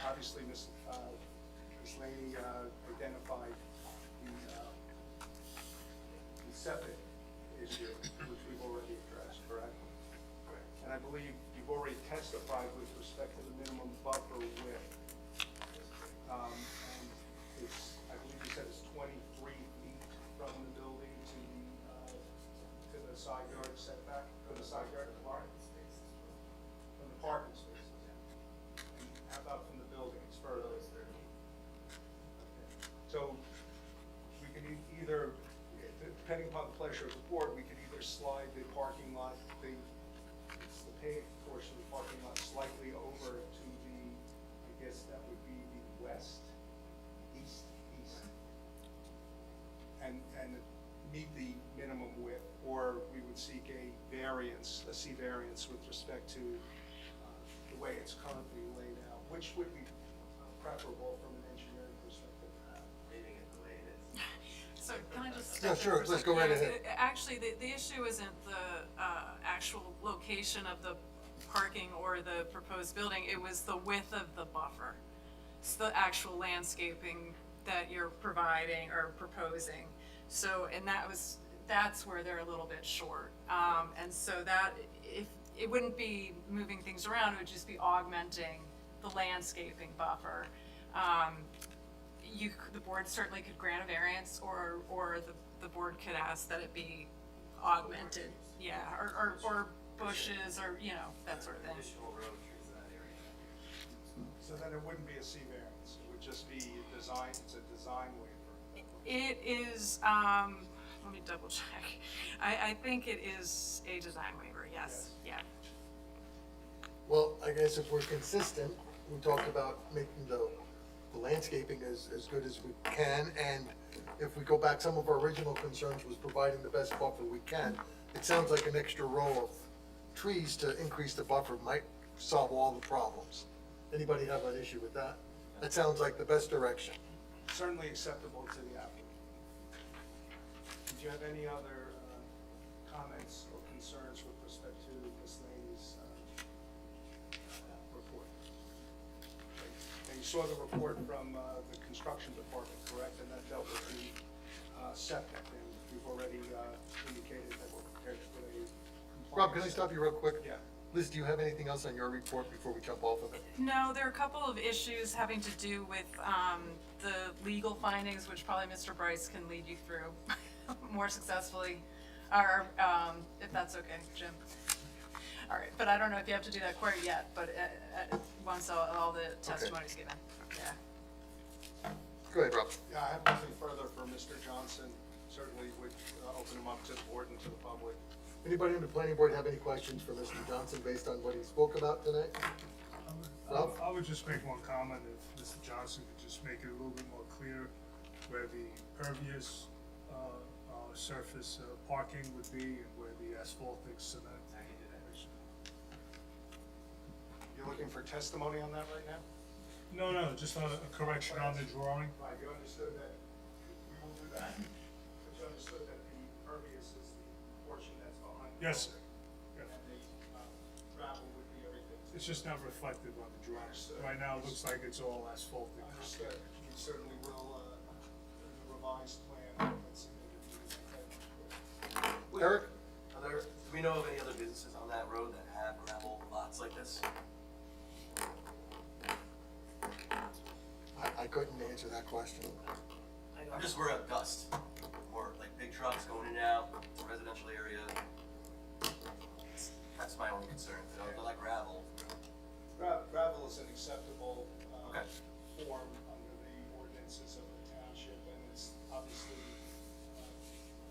Obviously, Ms. Laney identified the septic issue, which we've already addressed, correct? Correct. And I believe you've already testified with respect to the minimum buffer width. And it's, I believe you said it's 23 feet from the building to the side yard setback, from the side yard, Parking spaces. from the parking spaces. And how about from the building, it's further? Those 30. So we can either, depending upon the pleasure of the board, we could either slide the parking lot, the paved portion of the parking lot slightly over to the, I guess that would be the west, east, and meet the minimum width, or we would seek a variance, a C variance with respect to the way it's currently laid out, which would be preferable from an engineering perspective. Leaving it the way it is. So can I just? Yeah, step in sure. for a Let's second? go right Yeah, ahead. Actually, the issue isn't the actual location of the parking or the proposed building, it was the width of the buffer. It's the actual landscaping that you're providing or proposing. So, and that's where they're a little bit short. And so that, if, it wouldn't be moving things around, it would just be augmenting the landscaping buffer. The board certainly could grant a variance, or the board could ask that it be augmented, yeah, or bushes, or, you know, that sort of thing. Additional road trees in that area. So then it wouldn't be a C variance, it would just be a design, it's a design waiver. It is, let me double check. I think it is a design waiver, yes, yeah. Well, I guess if we're consistent, we talked about making the landscaping as good as we can, and if we go back, some of our original concerns was providing the best buffer we can. It sounds like an extra row of trees to increase the buffer might solve all the problems. Anybody have an issue with that? That sounds like the best direction. Certainly acceptable to the applicant. Did you have any other comments or concerns with respect to Ms. Laney's report? And you saw the report from the construction department, correct? And that dealt with the septic, and we've already indicated that we're prepared to put a compliance. Rob, can I stop you real quick? Yeah. Liz, do you have anything else on your report before we jump off of it? No, there are a couple of issues having to do with the legal findings, which probably Mr. Bryce can lead you through more successfully, or if that's okay, Jim. All right, but I don't know if you have to do that quite yet, but once all the testimony's given, yeah. Go ahead, Rob. Yeah, I have nothing further for Mr. Johnson. Certainly would open him up to the board and to the public. Anybody on the planning board have any questions for Mr. Johnson based on what he spoke about tonight? Rob? I would just make one comment, if Mr. Johnson could just make it a little bit more clear where the pervious surface parking would be and where the asphaltic cement. You're looking for testimony on that right now? No, just a correction on the drawing. Right, you understood that, we will do that, but you understood that the pervious is the portion that's behind the Yes, building, sir. Yeah. and the gravel would be everything. It's just not reflected on the drawing. Understood. Right now, it looks like it's all asphaltic. Understood, we certainly will, in the revised plan that's submitted to you. Eric? Do we know of any other businesses on that road that have gravel lots like this? I couldn't answer that question. I'm just worried about dust, or like big trucks going in and out, it's a residential area. That's my only concern, they're like gravel. Gravel is an acceptable, Okay. form under the ordinances of the township, and it's obviously,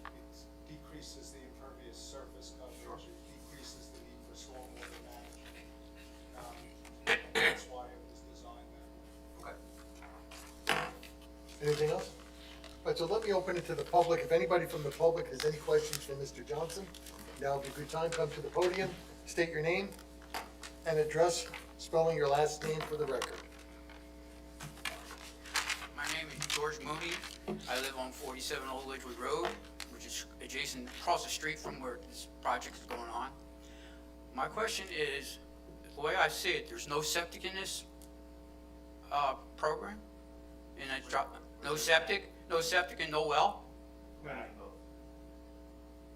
it decreases the impervious surface coverage, it decreases the need for stormwater management. That's why it was designed that way. Okay. Anything else? All right, so let me open it to the public. If anybody from the public has any questions for Mr. Johnson, now would be a good time. Come to the podium, state your name and address, spelling your last name for the record. My name is George Mooney. I live on 47 Old Ledgewood Road, which is adjacent, across the street from where this project is going on. My question is, the way I see it, there's no septic in this program? And I drop, no septic and no well?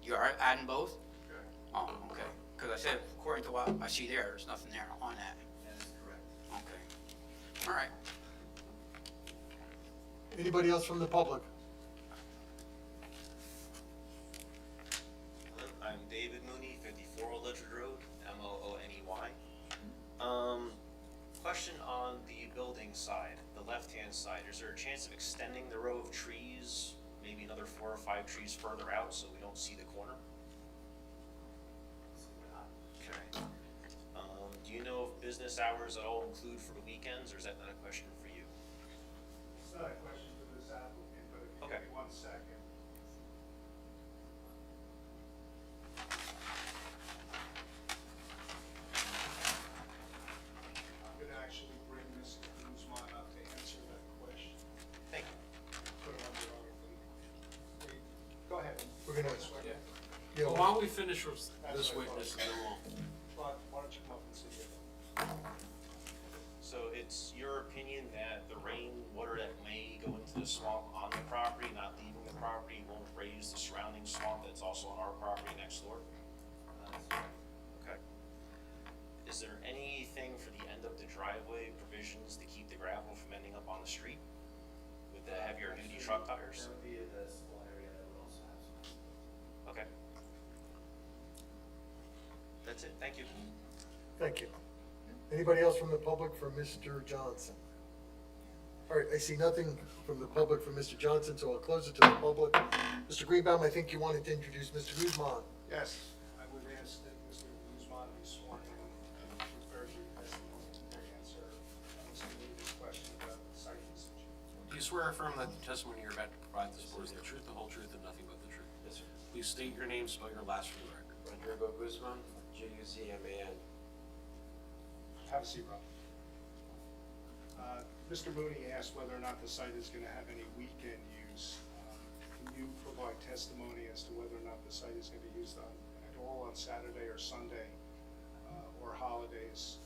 You are adding both? Oh, okay. Because I said, according to what I see there, there's nothing there on that. That is correct. Okay. All right. Anybody else from the public? Hello, I'm David Mooney, 54 Old Ledgewood Road, Mooney. Question on the building side, the left-hand side, is there a chance of extending the row of trees, maybe another 4 or 5 trees further out so we don't see the corner? Okay. Do you know if business hours at all include for the weekends, or is that not a question for you? It's not a question for this applicant, but if you Okay. give me 1 second. I'm gonna actually bring Mr. Guzman up to answer that question. Thank you. Put him under oath and, go ahead. We're gonna- Swear. Yeah, Well, why don't we finish with That's this what I witness and thought. then we'll. Why don't you come up and sit here? So it's your opinion that the rainwater that may go into the swamp on the property, not leaving the property, won't raise the surrounding swamp that's also on our property next door? Okay. Is there anything for the end of the driveway provisions to keep the gravel from ending up on the street with the heavier duty truck tires? That would be the small area that would also have some. Okay. That's it, thank you. Thank you. Anybody else from the public for Mr. Johnson? All right, I see nothing from the public for Mr. Johnson, so I'll close it to the public. Mr. Greenbaum, I think you wanted to introduce Mr. Guzman. Yes, I would ask that Mr. Guzman be sworn in and prepare to swear or affirm that the testimony you're about to provide this board is the truth, the whole truth, and nothing but the truth? Yes, sir. Please state your name, spell your last for the record. Rodrigo Guzman, Guzman. Have a seat, Rob. Mr. Mooney asked whether or not the site is going to have any weekend use. Can you provide testimony as to whether or not the site is going to be used at all on Saturday or Sunday or holidays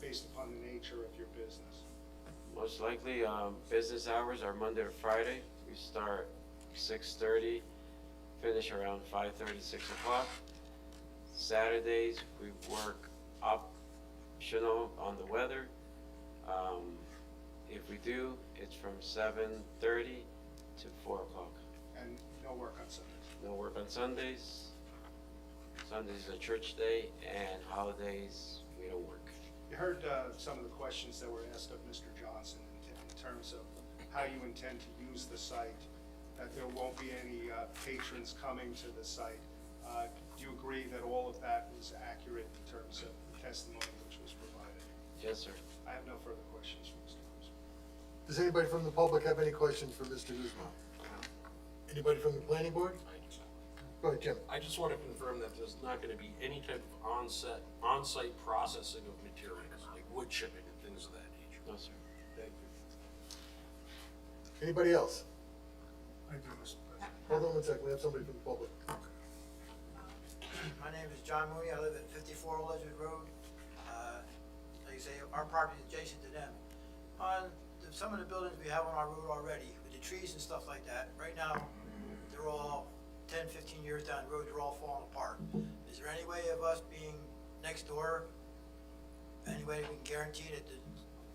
based upon the nature of your business? Most likely, business hours are Monday to Friday. We start 6:30, finish around 5:30, 6 o'clock. Saturdays, we work optional on the weather. If we do, it's from 7:30 to 4 o'clock. And no work on Sundays? No work on Sundays. Sundays is a church day, and holidays, we don't work. You heard some of the questions that were asked of Mr. Johnson in terms of how you intend to use the site, that there won't be any patrons coming to the site. Do you agree that all of that was accurate in terms of the testimony which was provided? Yes, sir. I have no further questions for Mr. Guzman. Does anybody from the public have any questions for Mr. Guzman? Anybody from the planning board? Go ahead, Jim. I just want to confirm that there's not going to be any type of on-site processing of materials, like wood chipping and things of that nature. No, sir. Thank you. Anybody else? I do, Mr. President. Hold on one second, we have somebody from the public. My name is John Mooney, I live at 54 Old Ledgewood Road. Like you say, our property is adjacent to them. On some of the buildings we have on our road already, with the trees and stuff like that, right now, they're all 10, 15 years down the road, they're all falling apart. Is there any way of us being next door, any way we can guarantee that the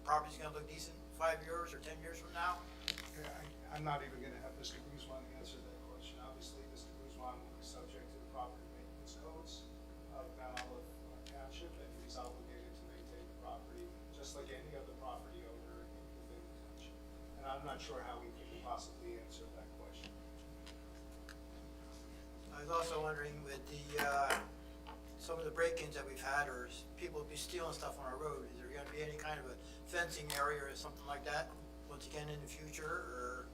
property's gonna look decent 5 years or 10 years from now? Yeah, I'm not even going to have Mr. Guzman answer that question. Obviously, Mr. Guzman will be subject to the property maintenance codes of Mount Olive Township, and he's obligated to maintain the property just like any other property owner within the township. And I'm not sure how we can possibly answer that question. I was also wondering with the, some of the break-ins that we've had, or people be stealing stuff on our road, is there gonna be any kind of a fencing area or something like that, once again in the future, or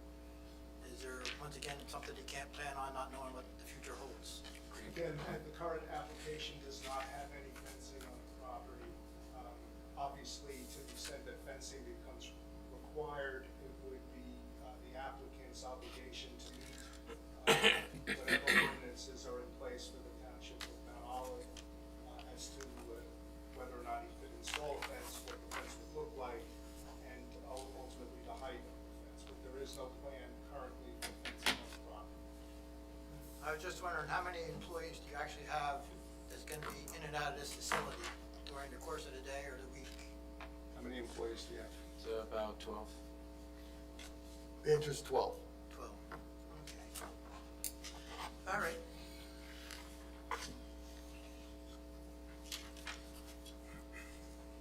is there, once again, something you can't plan on, not knowing what the future holds? Again, the current application does not have any fencing on the property. Obviously, to the extent that fencing becomes required, it would be the applicant's obligation to meet whatever ordinances are in place for the township of Mount Olive as to whether or not he could install a fence, what the fence would look like, and ultimately the height of the fence. But there is no plan currently for fencing on the property. I was just wondering, how many employees do you actually have that's gonna be in and out of this facility during the course of the day or the week? How many employees do you have? It's about 12. The answer is 12. 12, okay. All right.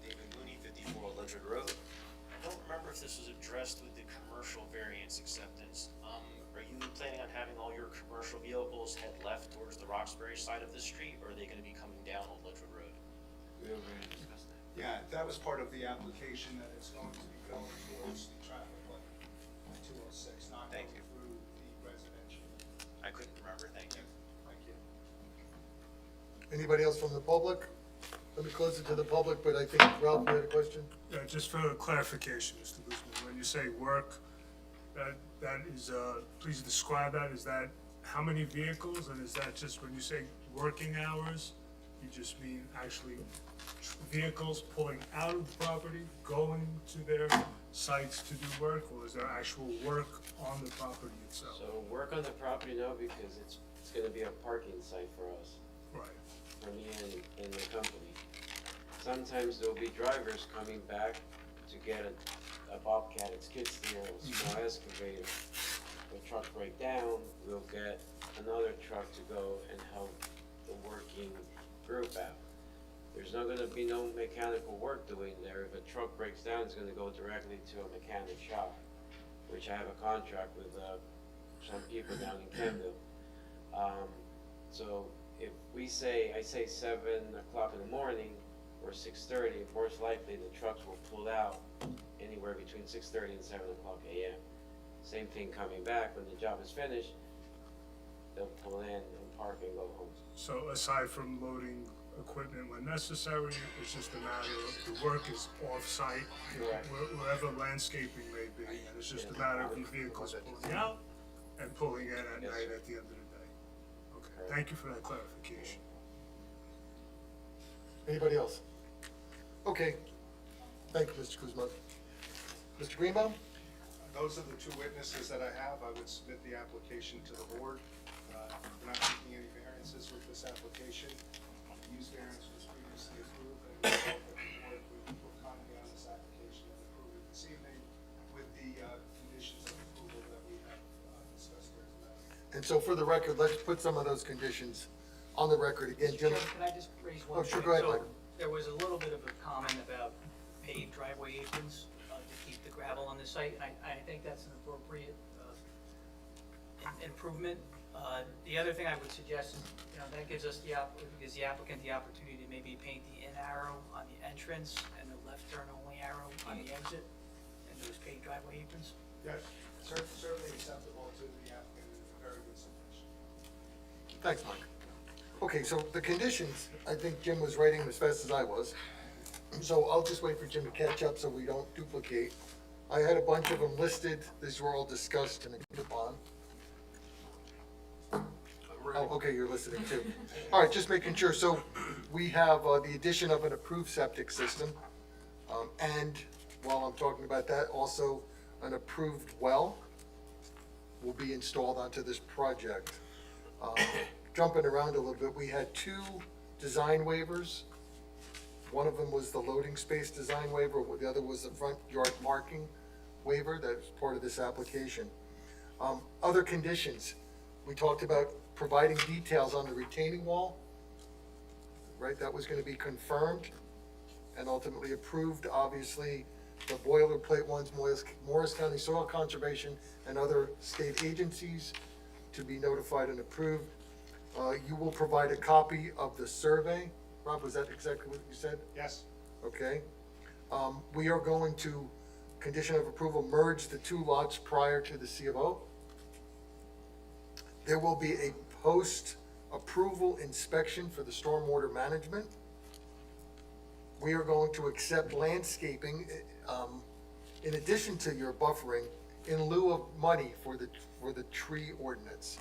David Mooney, 54 Old Ledgewood Road. I don't remember if this was addressed with the commercial variance acceptance. Are you planning on having all your commercial vehicles head left towards the Roxbury side of the street, or are they gonna be coming down Old Ledgewood Road? We already discussed that. Yeah, that was part of the application, that it's going to be going towards the traffic light, 206, not going Thank you. through the residential. I couldn't remember, thank you. Thank you. Anybody else from the public? Let me close it to the public, but I think Ralph, you had a question? Yeah, just for clarification, Mr. Guzman, when you say work, that is, please describe that, is that how many vehicles, and is that just when you say working hours, you just mean actually vehicles pulling out of the property, going to their sites to do work, or is there actual work on the property itself? So work on the property, no, because it's gonna be a parking site for us, Right, for me and the company. Sometimes there'll be drivers coming back to get a Bobcat, a skid steer, a small excavator. The truck break down, we'll get another truck to go and help the working group out. There's not gonna be no mechanical work doing there. If a truck breaks down, it's gonna go directly to a mechanic shop, which I have a contract with, some people down in Kenville. So if I say 7 o'clock in the morning, or 6:30, most likely the trucks will pull out anywhere between 6:30 and 7 o'clock a.m. Same thing coming back, when the job is finished, they'll pull in and park and go home. So aside from loading equipment when necessary, it's just a matter of the work is off-site, Correct. wherever landscaping may be, and it's just a matter of the vehicles pulling out and pulling in at Yes, night sir. at the end of the day. Okay, Correct. thank you for that clarification. Anybody else? Okay. Thank you, Mr. Guzman. Mr. Greenbaum? Those are the two witnesses that I have. I would submit the application to the board. We're not making any variances with this application. The use variance was previously approved, and we hope that the board would look kindly on this application and approve it this evening with the conditions of approval that we have discussed here tonight. And so for the record, let's put some of those conditions on the record again. Mr. Jim? Chairman, could I just raise one Oh, sure, thing? go ahead, So, Mike. there was a little bit of a comment about paved driveway aprons to keep the gravel on the site, and I think that's an appropriate improvement. The other thing I would suggest is, that gives us gives the applicant the opportunity to maybe paint the in arrow on the entrance and the left turn only arrow on the exit, and those paved driveway aprons. Yes, certainly acceptable to the applicant and a very good submission. Thanks, Mike. Okay, so the conditions, I think Jim was writing them as fast as I was. So I'll just wait for Jim to catch up so we don't duplicate. I had a bunch of them listed. These were all discussed and agreed upon. Oh, okay, you're listening too. All right, just making sure. So we have the addition of an approved septic system. And while I'm talking about that, also an approved well will be installed onto this project. Jumping around a little bit, we had two design waivers. One of them was the loading space design waiver, the other was the front yard parking waiver that's part of this application. Other conditions, we talked about providing details on the retaining wall, right? That was gonna be confirmed and ultimately approved. Obviously, the boilerplate ones, Morris County Soil Conservation and other state agencies to be notified and approved. You will provide a copy of the survey. Rob, was that exactly what you said? Yes. Okay. We are going to, condition of approval, merge the two lots prior to the C of O. There will be a post-approval inspection for the stormwater management. We are going to accept landscaping, in addition to your buffering, in lieu of money for the tree ordinance.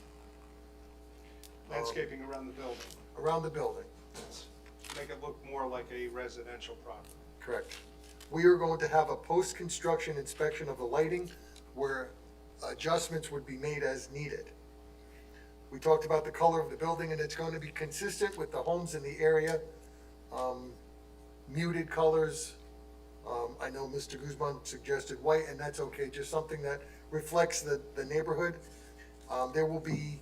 Landscaping around the building. Around the building. Make it look more like a residential property. Correct. We are going to have a post-construction inspection of the lighting where adjustments would be made as needed. We talked about the color of the building, and it's going to be consistent with the homes in the area. Muted colors. I know Mr. Guzman suggested white, and that's okay, just something that reflects the neighborhood. There will be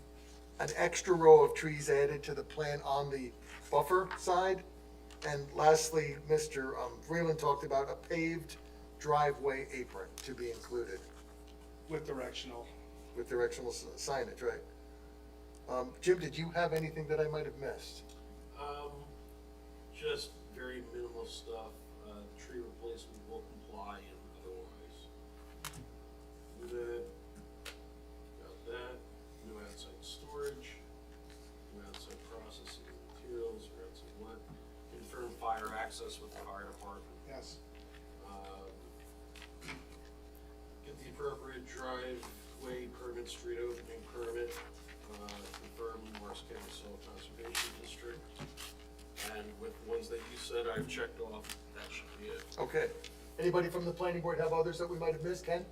an extra row of trees added to the plan on the buffer side. And lastly, Mr. Vreeland talked about a paved driveway apron to be included. With directional. With directional signage, right. Jim, did you have anything that I might have missed? Just very minimal stuff. Tree replacement will comply and otherwise. Good. Got that. New outside storage. New outside processing of materials or outside what. Confirm fire access with the fire department. Yes. Get the appropriate driveway permit, street opening permit. Confirm Morris County Soil Conservation District. And with the ones that you said I've checked off, that should be it. Okay. Anybody from the planning board have others that we might have missed? Ken?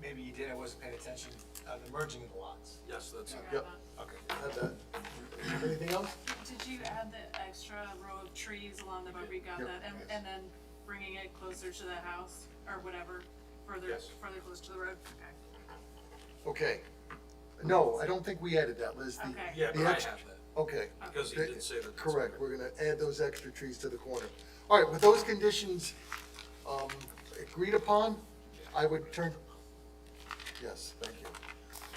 Maybe you did, I wasn't paying attention, the merging of the lots. Yes, that's it. Yep. Okay. Have that. Anything else? Did you add the extra row of trees along the road? We got Yep. that, and then bringing it closer to the house, or whatever, further Yes. close to the road? Okay. Okay. No, I don't think we added that, Liz. The- Okay. Yeah, the but I ex- have that. Okay. Because he did say that. Correct, we're gonna add those extra trees to the corner. All right, with those conditions, agreed upon, I would turn, yes, thank you.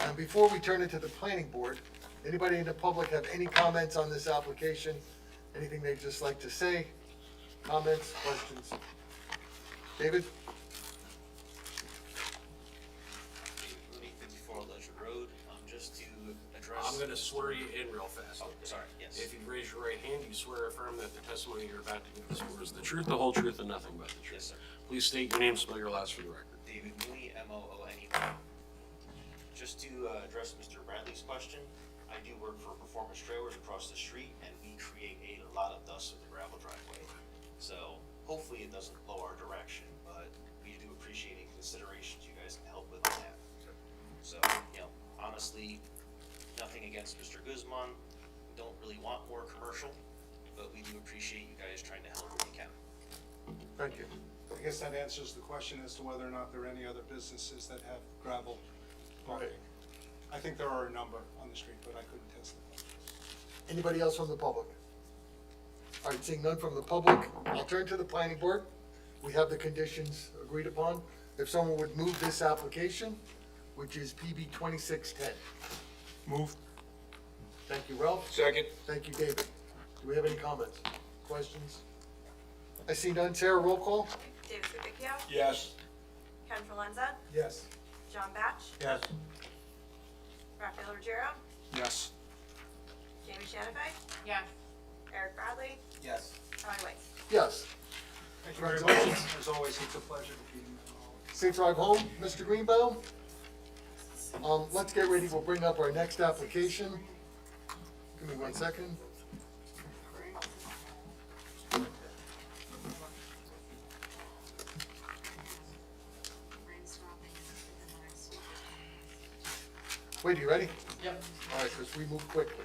And before we turn it to the planning board, anybody in the public have any comments on this application? Anything they'd just like to say? Comments, questions? David? David Mooney, 54 Ledger Road, just to address. I'm gonna swear you in real fast. Oh, sorry, yes. If you raise your right hand, you swear or affirm that the testimony you're about to give this board is the truth, the whole truth, and nothing but the truth. Yes, sir. Please state your name, spell your last for the record. David Mooney, Mooney. Just to address Mr. Bradley's question, I do work for Performance Trailers across the street, and we create a lot of dust with the gravel driveway. So hopefully it doesn't blow our direction, but we do appreciate any considerations you guys can help with that. So, honestly, nothing against Mr. Guzman. We don't really want more commercial, but we do appreciate you guys trying to help where you can. Thank you. I guess that answers the question as to whether or not there are any other businesses that have gravel parking. I think there are a number on the street, but I couldn't testify. Anybody else from the public? All right, seeing none from the public, I'll turn to the planning board. We have the conditions agreed upon. If someone would move this application, which is PB 2610. Move. Thank you, Ralph. Second. Thank you, David. Do we have any comments, questions? I see none. Sarah, roll call? David Rubicchio, Yes. Ken Forlenza, Yes. John Batch, Yes. Rafael Ruggiero, Yes. Jamie Shanafay, Yes. Eric Bradley, Yes. Charlie White. Yes. Thank you very much. As always, it's a pleasure to be in. Safe drive home, Mr. Greenbaum. Let's get ready. We'll bring up our next application. Give me 1 second. Wait, are you ready? Yep. All right, because we move quickly.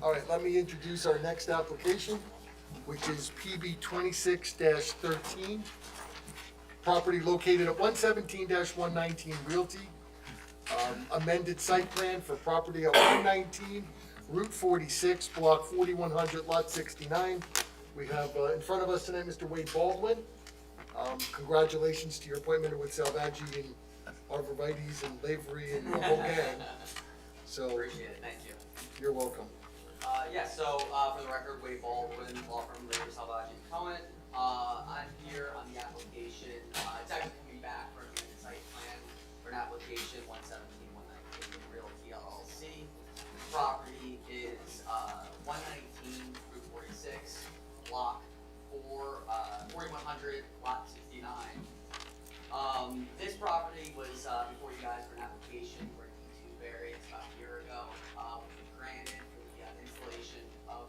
All right, let me introduce our next application, which is PB 26-13. Property located at 117-119 Realty. Amended site plan for property at 119 Route 46, Block 4100, Lot 69. We have in front of us tonight Mr. Wade Baldwin. Congratulations to your appointment with Salvaggi and Arborvitae's and Lavery and the whole gang. So, Appreciate it, thank you. you're welcome. For the record, Wade Baldwin, law firm Lavery, Salvaggi and Cohen. I'm here on the application, it's actually coming back for a amended site plan for an application 117-119 Realty LLC. The property is 119 Route 46, Block 4100, Lot 69. This property was before you guys for an application for a D2 variance about a year ago, which was granted for the installation of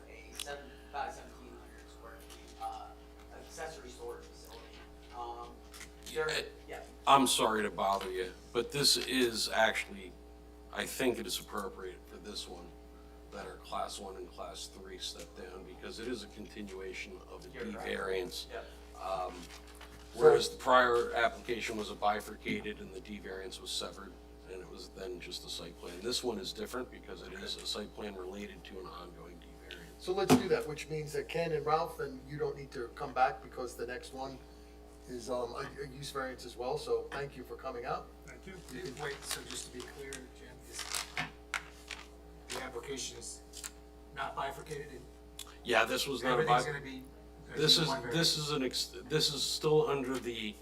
about 1,700 square feet accessory storage facility. Yeah. I'm sorry to bother you, but this is actually, I think it is appropriate for this one, that are class 1 and class 3 step down, because it is a continuation of the D variance. Yep. Whereas the prior application was a bifurcated and the D variance was severed, and it was then just a site plan. This one is different because it is a site plan related to an ongoing D variance. So let's do that, which means that Ken and Ralph, and you don't need to come back because the next one is a use variance as well, so thank you for coming out. Thank you. Wait, so just to be clear, Jim, the application is not bifurcated? Yeah, this was not a Everything's bifurcated. gonna be. This is, one variance. this is still under the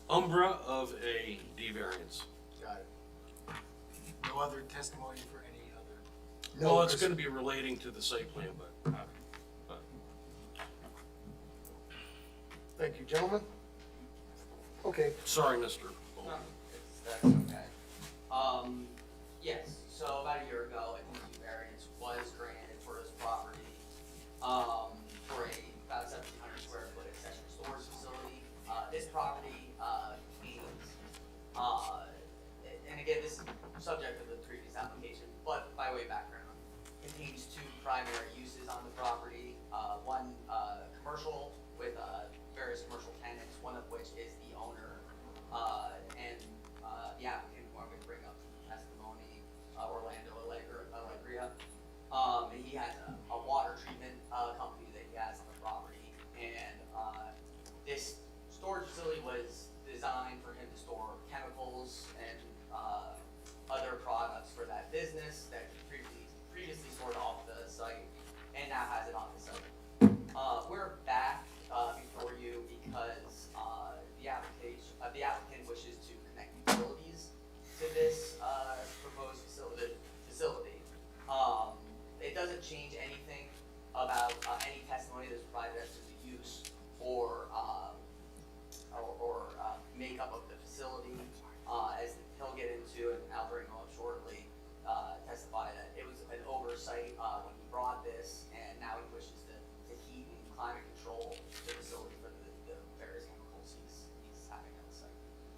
umbra of a D variance. Got it. No other testimony for any other? Well, it's 'cause- gonna be relating to the site plan, but Thank you, gentlemen. Okay, sorry, Mr. No, that's okay. Yes, so about a year ago, a D2 variance was granted for this property, for about 1,700 square foot accessory storage facility. This property, contains, and again, this is subject of the previous application, but by way of background, contains 2 primary uses on the property. One, commercial with, various commercial tenants, one of which is the owner, and the applicant who I'm going to bring up testimony, Orlando Allegria. And he has a water treatment company that he has on the property. And this storage facility was designed for him to store chemicals and other products for that business that he previously stored off the site, and now has it on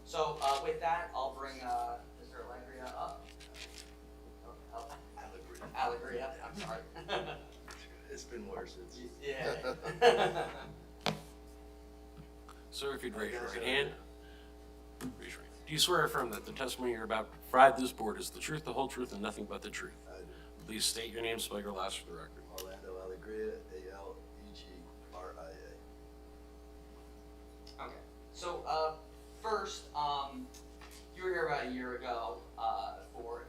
So, with that, I'll bring, Mr. Allegria up. Allegria, I'm sorry. It's been worse. Yeah. Sir, if you'd raise your right hand. Raise your right. Do you swear or affirm that the testimony you're about to provide this board is the truth, the whole truth, and nothing but the truth? I do. Please state your name, spell your last for the record. Orlando Alegria, Alegria. Okay, so, first, you were here about a year ago, for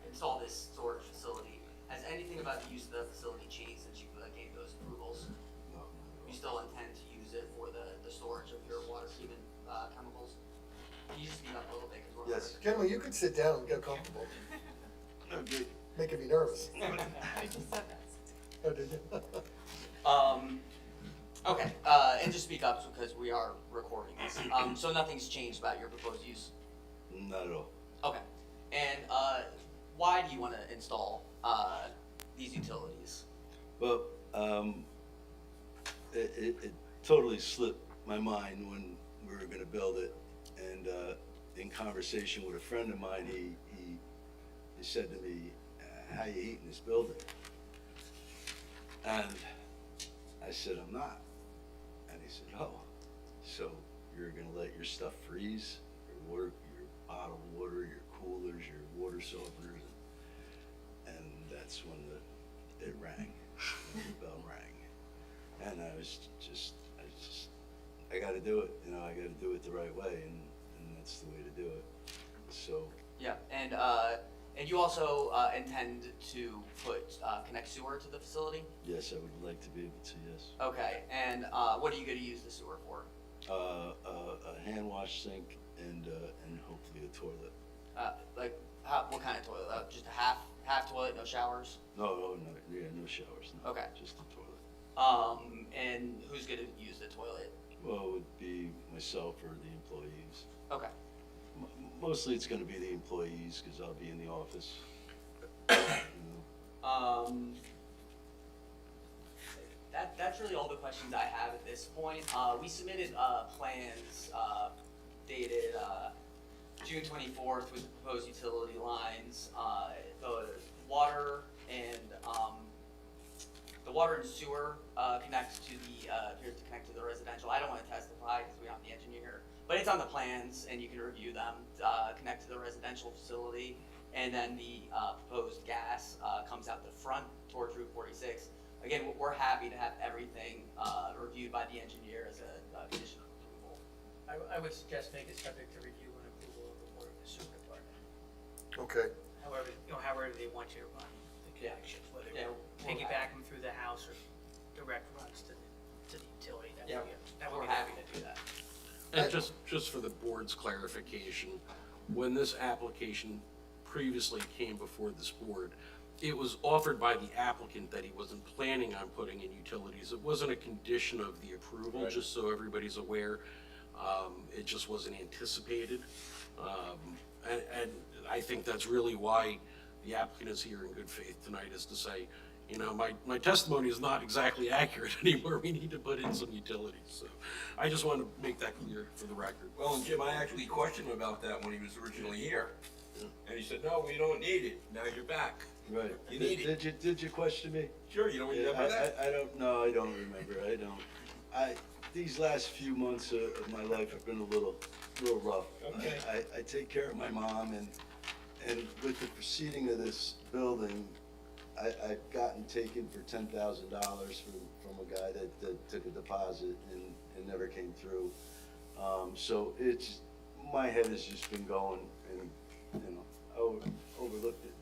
install this storage facility. Has anything about the use of the facility changed since you gave those approvals? No. You still intend to use it for the storage of your water treatment, chemicals? Can you just speak up a little bit, 'cause we're. Yes. Gentlemen, you can sit down and get comfortable. Okay. Making me nervous. I just said that. Oh, did you? Okay, and just speak up because we are recording this. So nothing's changed about your proposed use? Not at all. Okay, and, why do you wanna install, these utilities? Well, it totally slipped my mind when we were gonna build it. And, in conversation with a friend of mine, he said to me, how you eating this building? And I said, I'm not. And he said, oh, so you're gonna let your stuff freeze? Your water, your bottled water, your coolers, your water softeners? And that's when it rang, when the bell rang. And I gotta do it, I gotta do it the right way, and that's the way to do it. So, Yeah, and you also, intend to put, connect sewer to the facility? yes, I would like to be able to, yes. Okay, and, what are you gonna use the sewer for? A hand wash sink and hopefully a toilet. What kind of toilet? Just a half toilet, no showers? No, no showers, no. Okay. Just a toilet. And who's gonna use the toilet? Well, it would be myself or the employees. Okay. Mostly it's gonna be the employees, cause I'll be in the office. That's really all the questions I have at this point. We submitted, plans, dated, June 24th with the proposed utility lines. The water and sewer, connects to appears to connect to the residential. I don't wanna testify because we aren't the engineer, but it's on the plans and you can review them, connect to the residential facility. And then the, proposed gas, comes out the front towards Route 46. Again, we're happy to have everything, reviewed by the engineer as a condition of approval. I would suggest make it subject to review and approval of the board of the sewer department. Okay. However they want you to run the connections, whether Yeah, you we're piggyback them through the house or direct runs to the utility, that would be, We're happy to do that. And just for the board's clarification, when this application previously came before this board, it was offered by the applicant that he wasn't planning on putting in utilities. It wasn't a condition of the approval, Right. just so everybody's aware. It just wasn't anticipated. And I think that's really why the applicant is here in good faith tonight, is to say, my testimony is not exactly accurate anymore. We need to put in some utilities. So I just want to make that clear for the record. Well, and Jim, I actually questioned him about that when he was originally here. And he said, no, we don't need it. Now you're back. Right. You need it. Did you question me? Sure, you don't remember that? I don't remember. These last few months of my life have been a little rough. Okay. I take care of my mom, and with the proceeding of this building, I've gotten taken for $10,000 from a guy that took a deposit and never came through. So my head has just been going, and, overlooked it,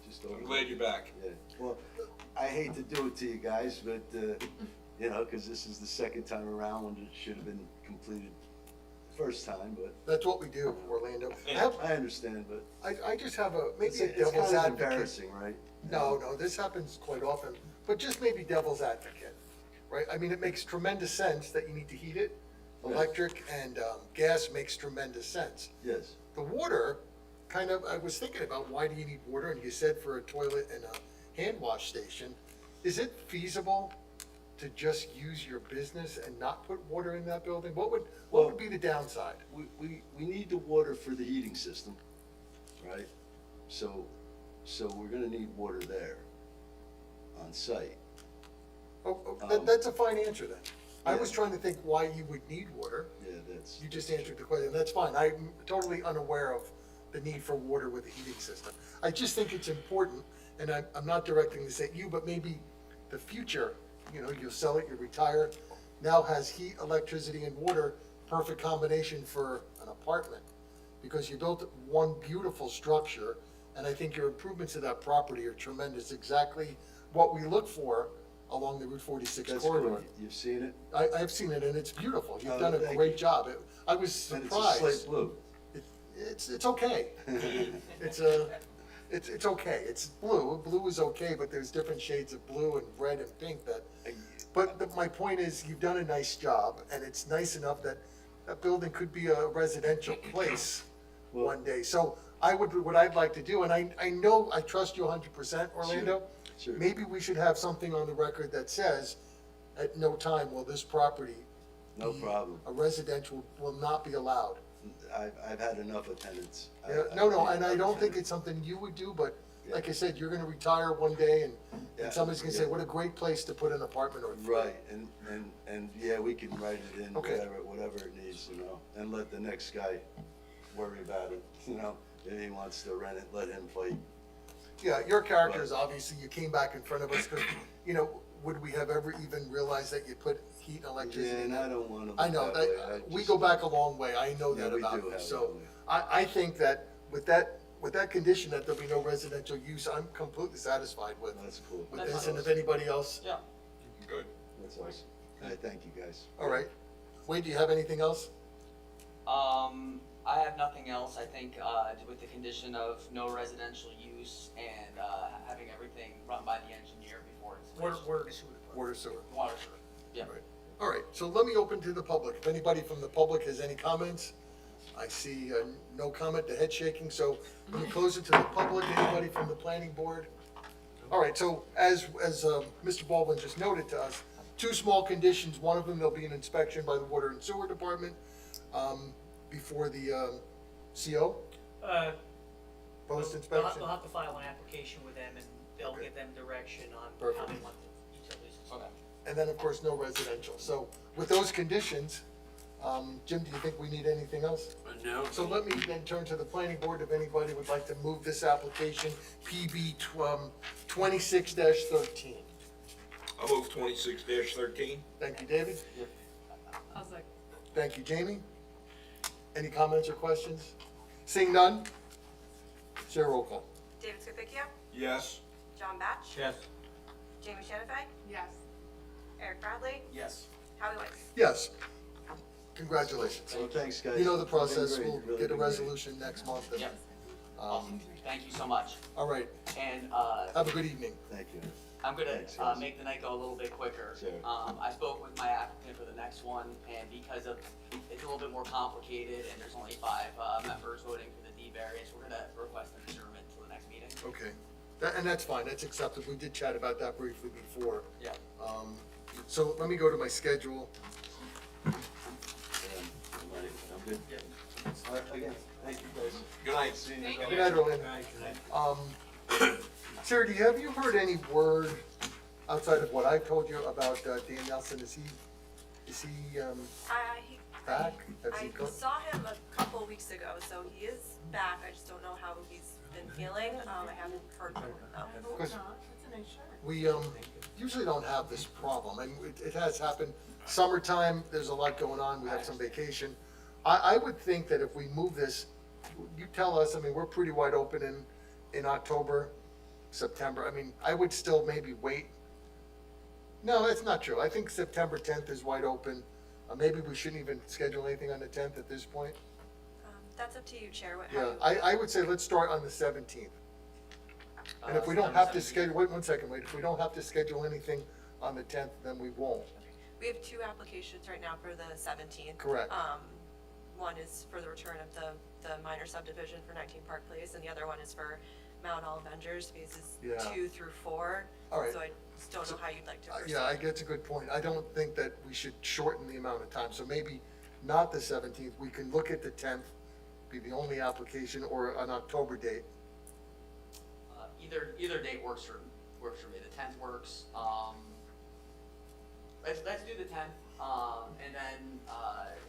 just overlooked it. I'm glad you're back. Yeah, well, I hate to do it to you guys, but, because this is the second time around when it should have been completed first time, but. That's what we do, Orlando. I understand, but. I just have maybe a It's devil's kind of advocate. embarrassing, right? No, this happens quite often, but just maybe devil's advocate, right? I mean, it makes tremendous sense that you need to heat it. Yes. Electric and gas makes tremendous sense. Yes. The water, I was thinking about why do you need water, and you said for a toilet and a hand wash station. Is it feasible to just use your business and not put water in that building? What would be the downside? We need the water for the heating system, right? So we're gonna need water there on site. That's a fine answer then. I was trying to think why you would need water. Yeah, that's. You just answered the question, that's fine. I'm totally unaware of the need for water with a heating system. I just think it's important, and I'm not directing this at you, but maybe the future, you know, you'll sell it, you retire, now has heat, electricity, and water, perfect combination for an apartment. Because you built one beautiful structure, and I think your improvements to that property are tremendous, exactly what we look for along the Route 46 That's corridor. good. You've seen it? I've seen it, and it's beautiful. You've Oh, done a thank great you. job. I was And surprised. it's a slate blue. It's okay. It's okay. It's blue. Blue is okay, but there's different shades of blue and red and pink that, but my point is, you've done a nice job, and it's nice enough that that building could be a residential place one day. So what I'd like to do, and I know, I trust you 100%, Orlando. Sure. Maybe we should have something on the record that says, at no time will this property No be problem. a residential, will not be allowed. I've had enough attendance. Yeah, no, and I don't think it's something you would do, but like I said, you're gonna retire one day and Yeah, somebody's gonna say, yeah. what a great place to put an apartment or three. Right, and yeah, we can write it in, Okay. whatever it needs, you know, and let the next guy worry about it, you know? If he wants to rent it, let him fight. Yeah, your character is obviously, you came back in front of us, cause, you know, would we have ever even realized that you put heat and electricity Yeah, in and that? I don't wanna I look know, that way. we go back a long way, I know Yeah, that we about do you, have so, a long way. I think that with that condition, that there'll be no residential use, I'm completely satisfied with That's cool. with this, and if anybody else, Yeah. Good. That's awesome. Thank you, guys. all right. Wade, do you have anything else? I have nothing else. I think, with the condition of no residential use and, having everything run by the engineer before it's. Water and sewer. Water, sewer. Water, sewer. Yeah. Right. All right, so let me open to the public. If anybody from the public has any comments, I see no comment, the head shaking, so let me close it to the public. Anybody from the planning board? All right, so as Mr. Baldwin just noted to us, two small conditions. One of them, there'll be an inspection by the Water and Sewer Department before the CO, post-inspection. They'll have to file an application with them, and they'll give them direction on how Perfect. they want the utilities. Okay. And then, of course, no residential. So with those conditions, Jim, do you think we need anything else? No. So let me then turn to the planning board if anybody would like to move this application, PB 26-13. I'll move 26-13. Thank you, David. I was like, Thank you, Jamie. Any comments or questions? Seeing none? Chair roll call. David Scarpicchio, Yes. John Batch, Yes. Jamie Shenifay, yes. Eric Bradley, Yes. Howie Weiss. Yes. Congratulations. Well, thanks, guys. You know the You've been process. great. We'll Really get a been great. resolution next month. and, Yep. Awesome. Thank you so much. All right. And, Have a good evening. Thank you. I'm gonna Thanks, guys. make the night go a little bit quicker. Sure. I spoke with my applicant for the next one, and because of, it's a little bit more complicated, and there's only 5 members voting for the D variance, we're gonna request an adjournment until the next meeting. Okay. And that's fine. That's acceptable. We did chat about that briefly before. Yeah. So let me go to my schedule. I'm good. All right, again, thank you, guys. Good night. See you. Thank Good night, Orlando. Sarah, do you have heard any word outside of what I've told you about Dan Nelson? Is he back? Has he I come? saw him a couple of weeks ago, so he is back. I just don't know how he's been feeling. I haven't heard from him though. Because we usually don't have this problem, and it has happened. Summertime, there's a lot going on, we have some vacation. I would think that if we move this, you tell us, I mean, we're pretty wide open in October, September. I mean, I would still maybe wait. No, that's not true. I think September 10th is wide open. Maybe we shouldn't even schedule anything on the 10th at this point. That's up to you, Chair. Yeah, I would say let's start on the 17th. And if we don't have to schedule, wait 1 second, wait, if we don't have to schedule anything on the 10th, then we won't. We have 2 applications right now for the 17th. Correct. One is for the return of the minor subdivision for 19 Park Place, and the other one is for Mount Olive Avengers, phases Yeah. 2 through 4. All right. So I just don't know how you'd like to proceed. Yeah, I guess a good point. I don't think that we should shorten the amount of time, so maybe not the 17th. We can look at the 10th, be the only application, or an October date. Either date works for me. The 10th works. Let's do the 10th. And then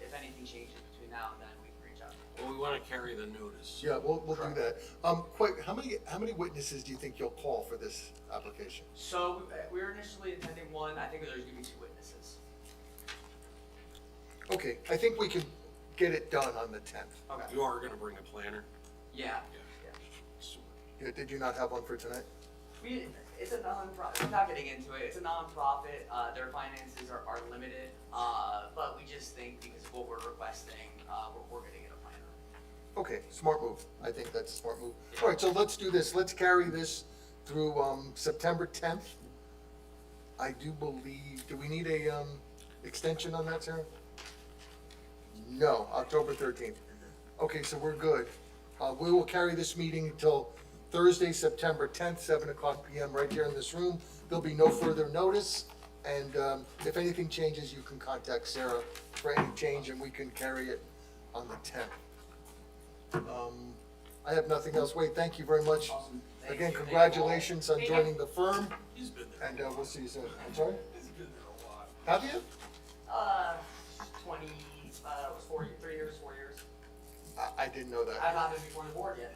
if anything changes between now and then, we can reach out. Well, we wanna carry the notice. Yeah, we'll do that. Quick, how many witnesses do you think you'll call for this application? So we were initially attending one. I think there's going to be 2 witnesses. Okay, I think we can get it done on the 10th. Okay. You are gonna bring a planner? Yeah. Yeah, did you not have one for tonight? It's a non-profit, without getting into it, it's a non-profit, their finances are limited, but we just think because of what we're requesting, we're gonna get a planner. Okay, smart move. I think that's a smart move. All right, so let's do this. Let's carry this through September 10th. I do believe, do we need a extension on that, Sarah? No, October 13th. Okay, so we're good. We will carry this meeting until Thursday, September 10th, 7:00 PM, right here in this room. There'll be no further notice, and if anything changes, you can contact Sarah for any change, and we can carry it on the 10th. I have nothing else. Wade, thank you very much. Again, congratulations on joining the firm, He's been there. and we'll see you soon. I'm sorry? He's been there a lot. Have you? 3 years, 4 years. I didn't know that. I've not been before the board yet.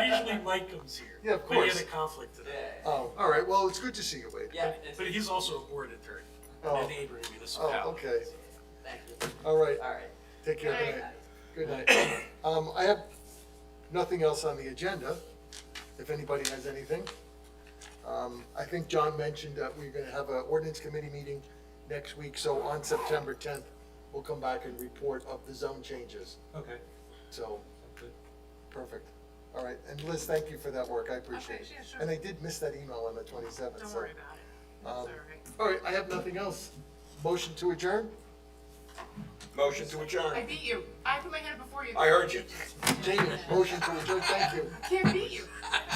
Usually Mike comes here. Yeah, of But he course. had a conflict today. Oh, all right, well, it's good to see you, Wade. Yeah. But he's also a board attorney Oh. in a neighboring municipality. Oh, okay. Thank you. All right. All right. Take care. Good Good night. night. Good night. I have nothing else on the agenda, if anybody has anything. I think John mentioned that we're gonna have an ordinance committee meeting next week, so on September 10th, we'll come back and report of the zone changes. Okay. So, perfect. All right, and Liz, thank you for that work, I appreciate it. Okay, yeah, sure. And I did miss that email on the 27th, Don't so. worry about it. That's all right. All right, I have nothing else. Motion to adjourn? Motion to adjourn. I beat you. I put my hand up before you. I heard you. Jamie, motion to adjourn, thank you. Can't beat you.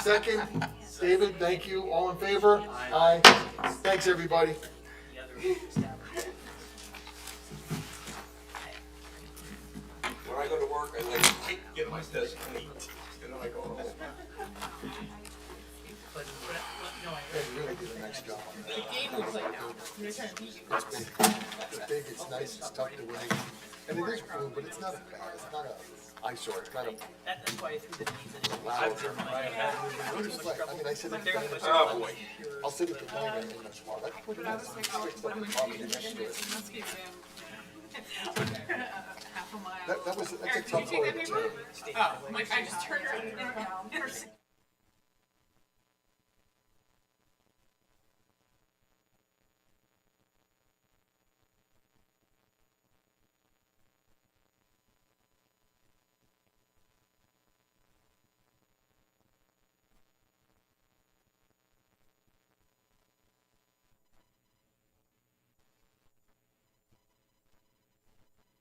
Second, David, thank you. All in favor? Aye. Thanks, everybody. The other establishment. When I go to work, I like to get my desk clean, and then I go home. But, no, I They really did a nice job on The that. game will play now. I'm gonna try to beat you. It's big, it's big, it's nice, it's tucked away. And it is blue, but it's not bad, it's not a eyesore, it's kind of that's why I threw the keys in. loud. I mean, I sit at the diner, Oh, boy. I'll sit at the diner in the car, I put it But in, I was like, oh, fixed what up am the I property doing? next to it. It must be half a mile. That's a Eric, tough did you take order that too. paper? Oh, like I just turned around and